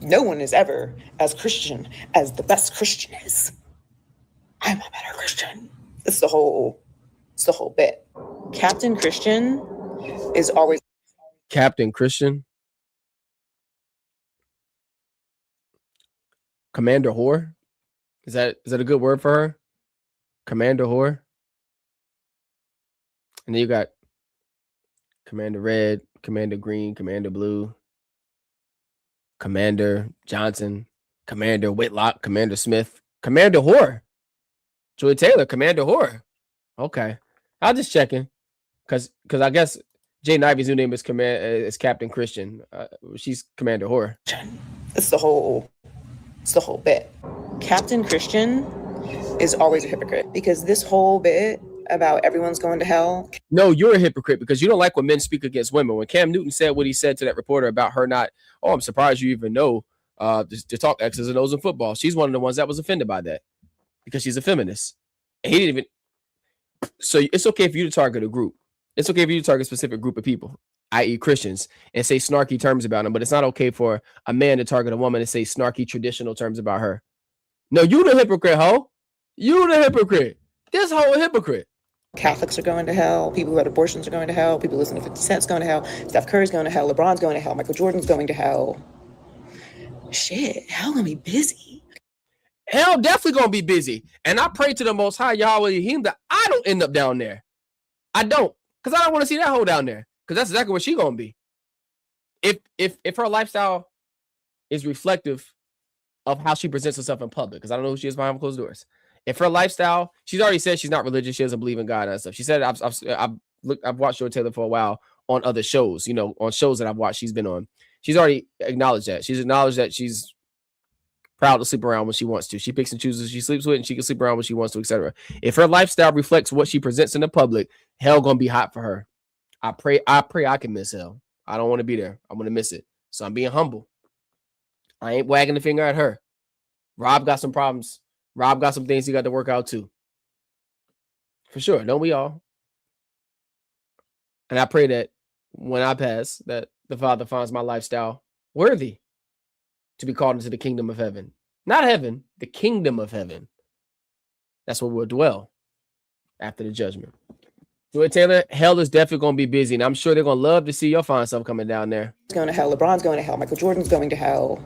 No one is ever as Christian as the best Christian is. I'm a better Christian. It's the whole bit. Captain Christian is always Captain Christian. Commander Whore. Is that a good word for her? Commander Whore. And then you got Commander Red, Commander Green, Commander Blue, Commander Johnson, Commander Whitlock, Commander Smith, Commander Whore. Joy Taylor, Commander Whore. Okay. I'll just checking. Because I guess Jay Ivy's new name is Captain Christian. She's Commander Whore. It's the whole bit. Captain Christian is always a hypocrite because this whole bit about everyone's going to hell. No, you're a hypocrite because you don't like when men speak against women. When Cam Newton said what he said to that reporter about her not, I'm surprised you even know to talk X's and O's in football. She's one of the ones that was offended by that because she's a feminist. And he didn't even. So it's okay for you to target a group. It's okay for you to target a specific group of people, i.e. Christians, and say snarky terms about them. But it's not okay for a man to target a woman and say snarky traditional terms about her. No, you the hypocrite, ho. You the hypocrite. This hoe a hypocrite. Catholics are going to hell. People who had abortions are going to hell. People listening to 50 Cent's going to hell. Steph Curry's going to hell. LeBron's going to hell. Michael Jordan's going to hell. Shit, hell gonna be busy. Hell definitely gonna be busy. And I pray to the Most High Yahweh Elohim that I don't end up down there. I don't. Because I don't want to see that hoe down there. Because that's exactly what she gonna be. If her lifestyle is reflective of how she presents herself in public, because I don't know who she is behind closed doors. If her lifestyle, she's already said she's not religious, she doesn't believe in God and stuff. She said I've watched Joy Taylor for a while on other shows, on shows that I've watched she's been on. She's already acknowledged that. She's acknowledged that she's proud to sleep around when she wants to. She picks and chooses who she sleeps with, and she can sleep around when she wants to, etc. If her lifestyle reflects what she presents in the public, hell gonna be hot for her. I pray I can miss hell. I don't want to be there. I'm gonna miss it. So I'm being humble. I ain't wagging the finger at her. Rob got some problems. Rob got some things he got to work out too. For sure. Don't we all? And I pray that when I pass, that the Father finds my lifestyle worthy to be called into the kingdom of heaven. Not heaven, the kingdom of heaven. That's where we'll dwell after the judgment. Joy Taylor, hell is definitely going to be busy, and I'm sure they're going to love to see your fine stuff coming down there. It's going to hell. LeBron's going to hell. Michael Jordan's going to hell.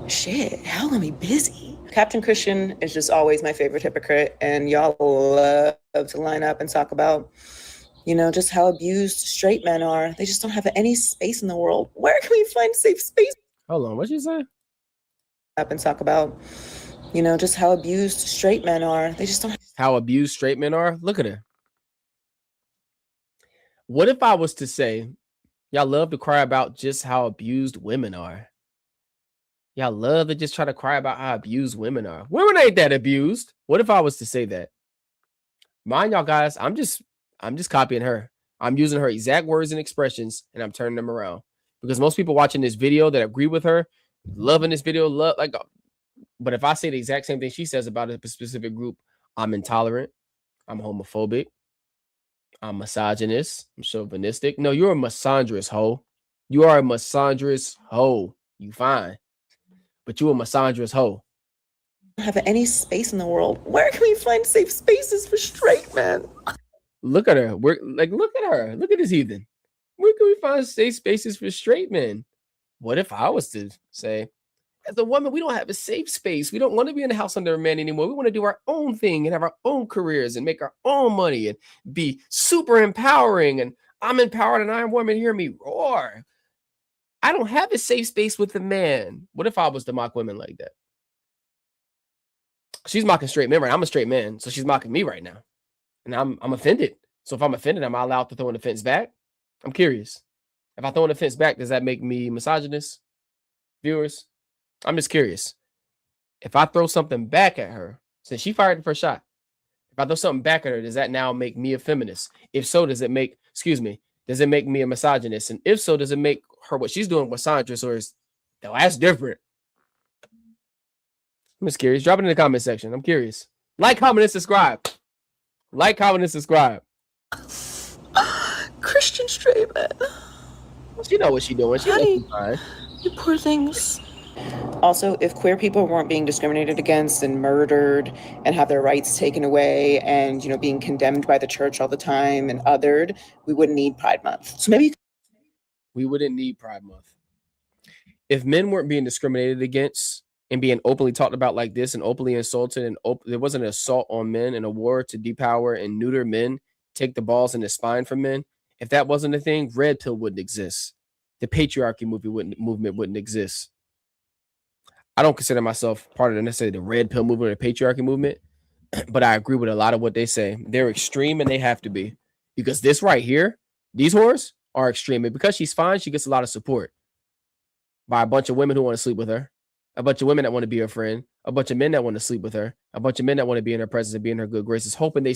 Shit, hell gonna be busy. Captain Christian is just always my favorite hypocrite, and y'all love to line up and talk about, just how abused straight men are. They just don't have any space in the world. Where can we find safe space? Hold on, what'd you say? Up and talk about, just how abused straight men are. They just don't have how abused straight men are. Look at her. What if I was to say, y'all love to cry about just how abused women are? Y'all love to just try to cry about how abused women are. Women ain't that abused. What if I was to say that? Mind y'all guys, I'm just copying her. I'm using her exact words and expressions, and I'm turning them around. Because most people watching this video that agree with her, loving this video, but if I say the exact same thing she says about a specific group, I'm intolerant, I'm homophobic, I'm misogynist, I'm chauvinistic. No, you're a misandrous hoe. You are a misandrous hoe. You fine. But you a misandrous hoe. Have any space in the world. Where can we find safe spaces for straight men? Look at her. Look at her. Look at this heathen. Where can we find safe spaces for straight men? What if I was to say, as a woman, we don't have a safe space. We don't want to be in the house under a man anymore. We want to do our own thing and have our own careers and make our own money and be super empowering. And I'm empowered and I'm a woman. Hear me roar. I don't have a safe space with a man. What if I was to mock women like that? She's mocking straight men, right? I'm a straight man, so she's mocking me right now. And I'm offended. So if I'm offended, am I allowed to throw an offense back? I'm curious. If I throw an offense back, does that make me misogynist? Viewers, I'm just curious. If I throw something back at her, since she fired the first shot, if I throw something back at her, does that now make me a feminist? If so, does it make me a misogynist? And if so, does it make her what she's doing misogynist, or is that's different? I'm just curious. Drop it in the comment section. I'm curious. Like, comment, and subscribe. Like, comment, and subscribe. Christian straight man. She know what she doing. She Honey, knows she's fine. You poor things. Also, if queer people weren't being discriminated against and murdered and have their rights taken away and, being condemned by the church all the time and othered, we wouldn't need Pride Month. So maybe we wouldn't need Pride Month. If men weren't being discriminated against and being openly talked about like this and openly insulted, and there wasn't an assault on men and a war to depower and neuter men, take the balls in the spine from men. If that wasn't a thing, red pill wouldn't exist. The patriarchy movement wouldn't exist. I don't consider myself part of necessarily the red pill movement or the patriarchy movement, but I agree with a lot of what they say. They're extreme and they have to be, because this right here, these whores are extreme. And because she's fine, she gets a lot of support by a bunch of women who want to sleep with her, a bunch of women that want to be her friend, a bunch of men that want to sleep with her, a bunch of men that want to be in her presence and be in her good graces, hoping they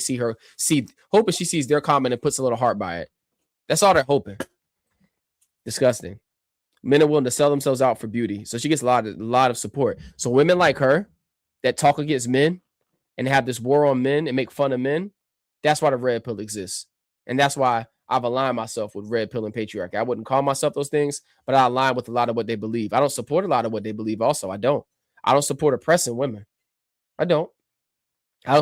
hoping she sees their comment and puts a little heart by it. That's all they're hoping. Disgusting. Men are willing to sell themselves out for beauty. So she gets a lot of support. So women like her that talk against men and have this war on men and make fun of men, that's why the red pill exists. And that's why I've aligned myself with red pill and patriarchy. I wouldn't call myself those things, but I align with a lot of what they believe. I don't support a lot of what they believe also. I don't support oppressing women. I don't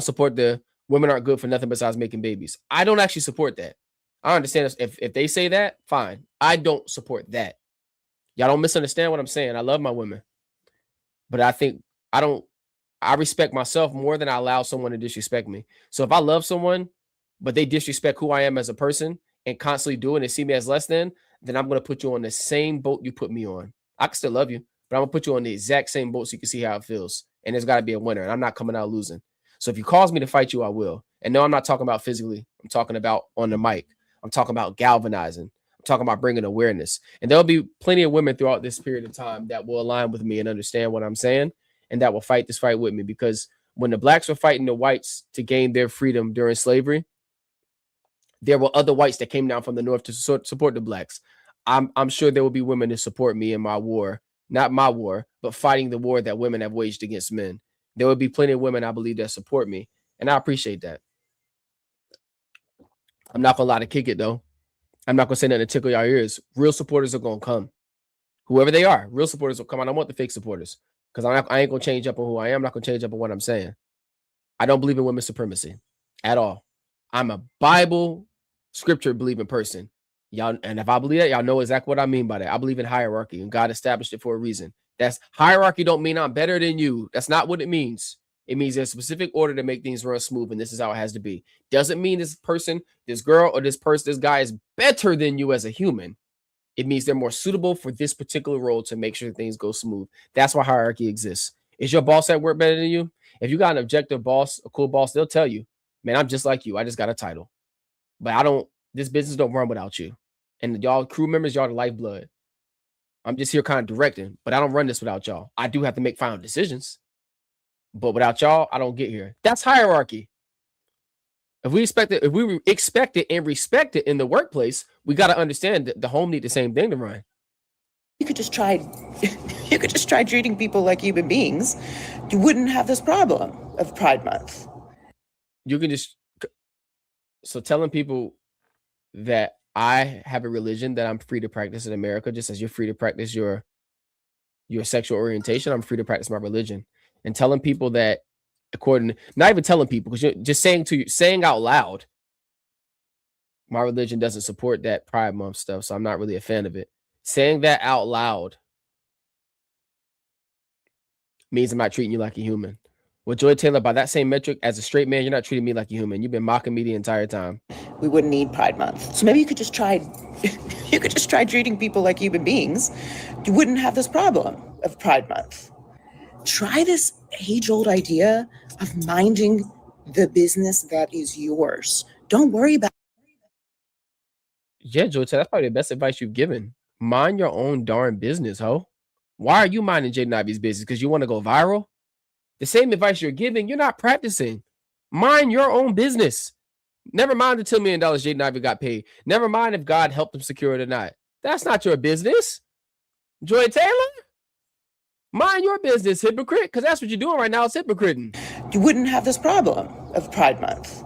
support the women aren't good for nothing besides making babies. I don't actually support that. I understand if they say that, fine. I don't support that. Y'all don't misunderstand what I'm saying. I love my women. But I respect myself more than I allow someone to disrespect me. So if I love someone, but they disrespect who I am as a person, and constantly doing and see me as less than, then I'm going to put you on the same boat you put me on. I can still love you, but I'm going to put you on the exact same boat so you can see how it feels. And there's got to be a winner, and I'm not coming out losing. So if you cause me to fight you, I will. And no, I'm not talking about physically. I'm talking about on the mic. I'm talking about galvanizing. I'm talking about bringing awareness. And there'll be plenty of women throughout this period of time that will align with me and understand what I'm saying, and that will fight this fight with me. Because when the blacks were fighting the whites to gain their freedom during slavery, there were other whites that came down from the north to support the blacks. I'm sure there will be women to support me in my war, not my war, but fighting the war that women have waged against men. There will be plenty of women, I believe, that support me, and I appreciate that. I'm not gonna lie to kick it though. I'm not gonna say nothing to tickle your ears. Real supporters are gonna come, whoever they are. Real supporters will come. I don't want the fake supporters because I ain't gonna change up on who I am. I'm not gonna change up on what I'm saying. I don't believe in women's supremacy at all. I'm a Bible scripture believing person. Y'all, and if I believe that, y'all know exactly what I mean by that. I believe in hierarchy, and God established it for a reason. That's hierarchy don't mean I'm better than you. That's not what it means. It means there's a specific order to make things run smooth, and this is how it has to be. Doesn't mean this person, this girl, or this person, this guy is better than you as a human. It means they're more suitable for this particular role to make sure things go smooth. That's why hierarchy exists. Is your boss at work better than you? If you got an objective boss, a cool boss, they'll tell you, man, I'm just like you. I just got a title. But this business don't run without you. And y'all crew members, y'all the lifeblood. I'm just here kind of directing, but I don't run this without y'all. I do have to make final decisions. But without y'all, I don't get here. That's hierarchy. If we expect it and respect it in the workplace, we got to understand that the home need the same thing to run. You could just try treating people like human beings. You wouldn't have this problem of Pride Month. You can so telling people that I have a religion that I'm free to practice in America, just as you're free to practice your sexual orientation, I'm free to practice my religion. And telling people that, not even telling people, because you're just saying out loud, my religion doesn't support that Pride Month stuff, so I'm not really a fan of it. Saying that out loud means I'm not treating you like a human. Well, Joy Taylor, by that same metric, as a straight man, you're not treating me like a human. You've been mocking me the entire time. We wouldn't need Pride Month. So maybe you could just try treating people like human beings. You wouldn't have this problem of Pride Month. Try this age-old idea of minding the business that is yours. Don't worry about. Yeah, Joy Taylor, that's probably the best advice you've given. Mind your own darn business, ho. Why are you minding Jaden Ivey's business? Because you want to go viral? The same advice you're giving, you're not practicing. Mind your own business. Never mind the $10 million Jaden Ivey got paid. Never mind if God helped him secure it or not. That's not your business. Joy Taylor, mind your business, hypocrite, because that's what you're doing right now. It's hypocriting. You wouldn't have this problem of Pride Month.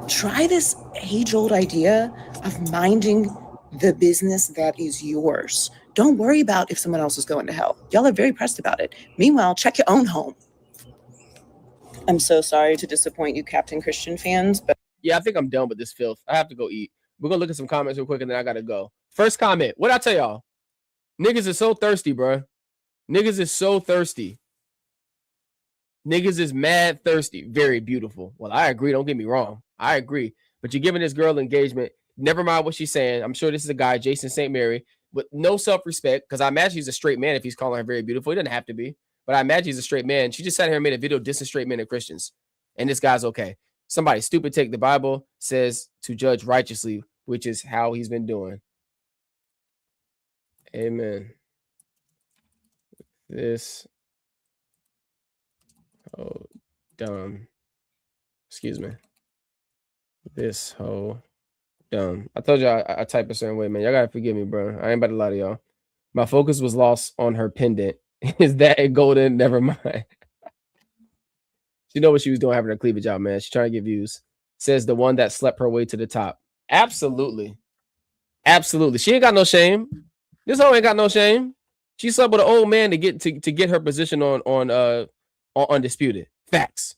Try this age-old idea of minding the business that is yours. Don't worry about if someone else is going to hell. Y'all are very pressed about it. Meanwhile, check your own home. I'm so sorry to disappoint you, Captain Christian fans, but yeah, I think I'm done with this filth. I have to go eat. We're going to look at some comments real quick, and then I got to go. First comment. What'd I tell y'all? Niggas is so thirsty, bro. Niggas is so thirsty. Niggas is mad thirsty. Very beautiful. Well, I agree. Don't get me wrong. I agree. But you're giving this girl engagement. Never mind what she's saying. I'm sure this is a guy, Jason St. Mary, with no self-respect, because I imagine he's a straight man if he's calling her very beautiful. He doesn't have to be. But I imagine he's a straight man. She just sat here and made a video dissing straight men and Christians. And this guy's okay. Somebody stupid take the Bible, says to judge righteously, which is how he's been doing. Amen. This whole dumb. Excuse me. This whole dumb. I told y'all I type a certain way, man. Y'all gotta forgive me, bro. I ain't about to lie to y'all. My focus was lost on her pendant. Is that a golden? Never mind. She know what she was doing having her cleavage out, man. She's trying to get views. Says the one that slept her way to the top. Absolutely. Absolutely. She ain't got no shame. This hoe ain't got no shame. She slept with an old man to get her position on Undisputed. Facts.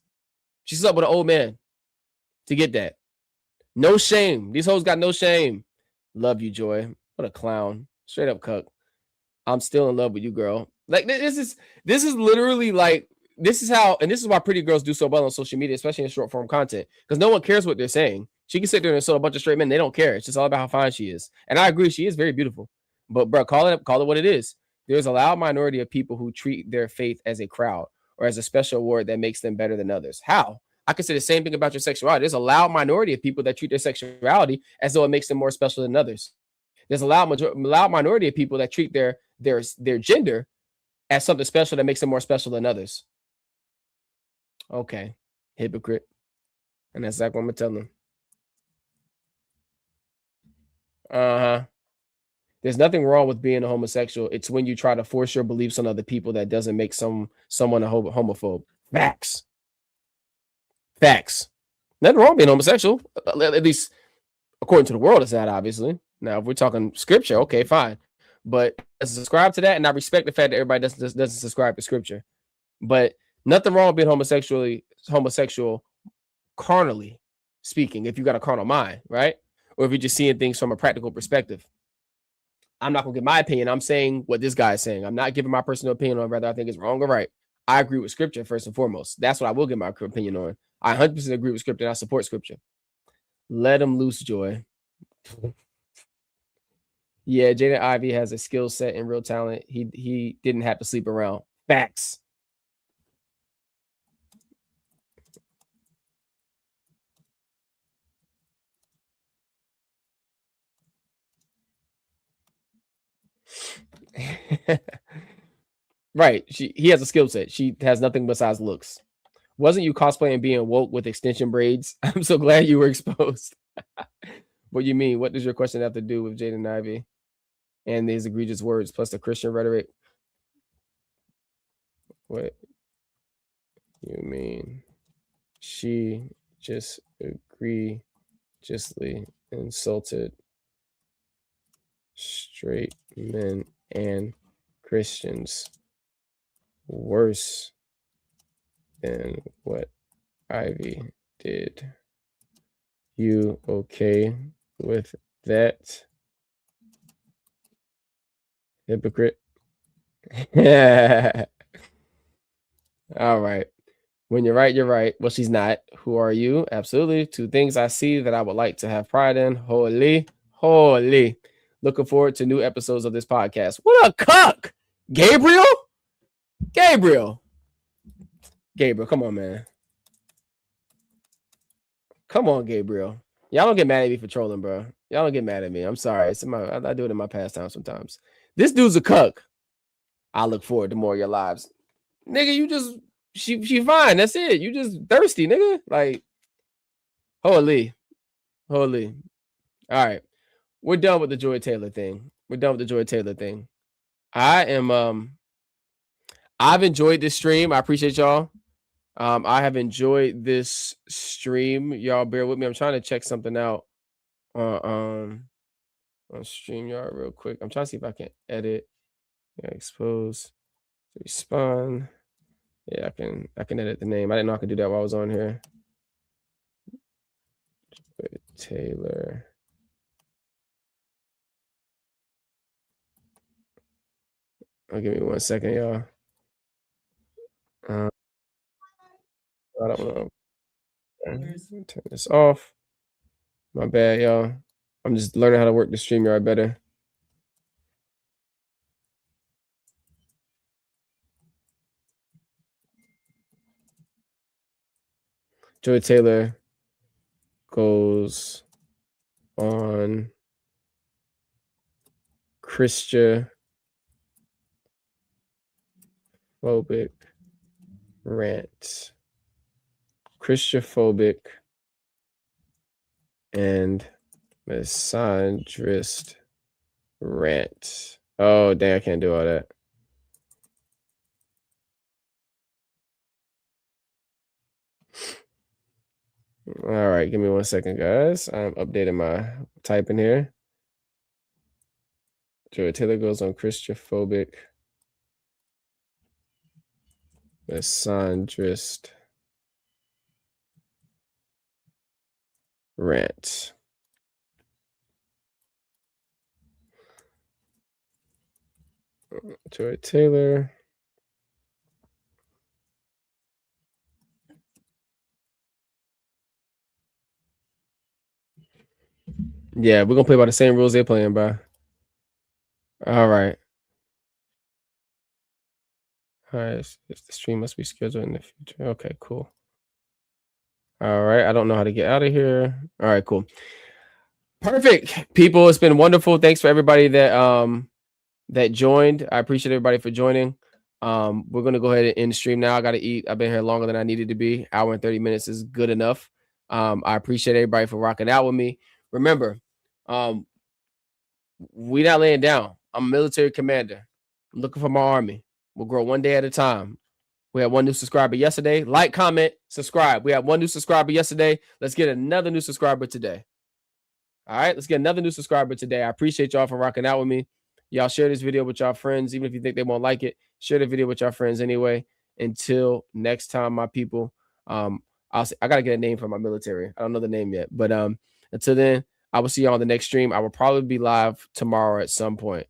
She slept with an old man to get that. No shame. These hoes got no shame. Love you, Joy. What a clown. Straight up cuck. I'm still in love with you, girl. Like this is literally like, this is how, and this is why pretty girls do so well on social media, especially in short form content, because no one cares what they're saying. She can sit there and insult a bunch of straight men. They don't care. It's just all about how fine she is. And I agree, she is very beautiful. But bro, call it what it is. There's a loud minority of people who treat their faith as a crowd or as a special award that makes them better than others. How? I can say the same thing about your sexuality. There's a loud minority of people that treat their sexuality as though it makes them more special than others. There's a loud minority of people that treat their gender as something special that makes them more special than others. Okay, hypocrite. And that's exactly what I'm gonna tell them. Uh-huh. There's nothing wrong with being a homosexual. It's when you try to force your beliefs on other people that doesn't make someone a homophobe. Facts. Nothing wrong being homosexual. At least according to the world, it's not, obviously. Now, if we're talking scripture, okay, fine. But I subscribe to that, and I respect the fact that everybody doesn't subscribe to scripture. But nothing wrong with being homosexual carnally speaking, if you got a carnal mind, right? Or if you're just seeing things from a practical perspective. I'm not gonna give my opinion. I'm saying what this guy is saying. I'm not giving my personal opinion on whether I think it's wrong or right. I agree with scripture first and foremost. That's what I will give my opinion on. I 100% agree with scripture and I support scripture. Let him loose, Joy. Yeah, Jaden Ivey has a skill set and real talent. He didn't have to sleep around. Facts. Right. He has a skill set. She has nothing besides looks. Wasn't you cosplaying being woke with extension braids? I'm so glad you were exposed. What do you mean? What does your question have to do with Jaden Ivey and these egregious words plus the Christian rhetoric? What you mean? She just egregiously insulted straight men and Christians worse than what Ivy did. You okay with that? Hypocrite. All right. When you're right, you're right. Well, she's not. Who are you? Absolutely. Two things I see that I would like to have pride in. Holy. Looking forward to new episodes of this podcast. What a cuck! Gabriel, come on, man. Come on, Gabriel. Y'all don't get mad at me for trolling, bro. Y'all don't get mad at me. I'm sorry. I do it in my pastime sometimes. This dude's a cuck. I look forward to more of your lives. Nigga, you just she fine. That's it. You just thirsty, nigga. Like, holy. All right. We're done with the Joy Taylor thing. I am I've enjoyed this stream. I appreciate y'all. I have enjoyed this stream. Y'all bear with me. I'm trying to check something out on StreamYard real quick. I'm trying to see if I can edit. Yeah, expose, respond. Yeah, I can edit the name. I didn't know I could do that while I was on here. Taylor. Give me 1 second, y'all. I don't want to turn this off. My bad, y'all. I'm just learning how to work the StreamYard better. Joy Taylor goes on Christian phobic rant. Christianophobic and misandrist rant. Oh, dang, I can't do all that. All right, give me 1 second, guys. I'm updating my typing here. Joy Taylor goes on Christianophobic misandrist rant. Joy Taylor. Yeah, we're gonna play by the same rules they're playing by. All right. All right. If the stream must be scheduled in the future. Okay, cool. All right. I don't know how to get out of here. All right, cool. Perfect. People, it's been wonderful. Thanks for everybody that joined. I appreciate everybody for joining. We're gonna go ahead and end the stream now. I gotta eat. I've been here longer than I needed to be. Hour and 30 minutes is good enough. I appreciate everybody for rocking out with me. Remember, we not laying down. I'm a military commander. I'm looking for my army. We'll grow one day at a time. We had one new subscriber yesterday. Like, comment, subscribe. We had one new subscriber yesterday. Let's get another new subscriber today. All right, let's get another new subscriber today. I appreciate y'all for rocking out with me. Y'all share this video with y'all friends, even if you think they won't like it. Share the video with y'all friends anyway. Until next time, my people. I gotta get a name for my military. I don't know the name yet, but until then, I will see you on the next stream. I will probably be live tomorrow at some point.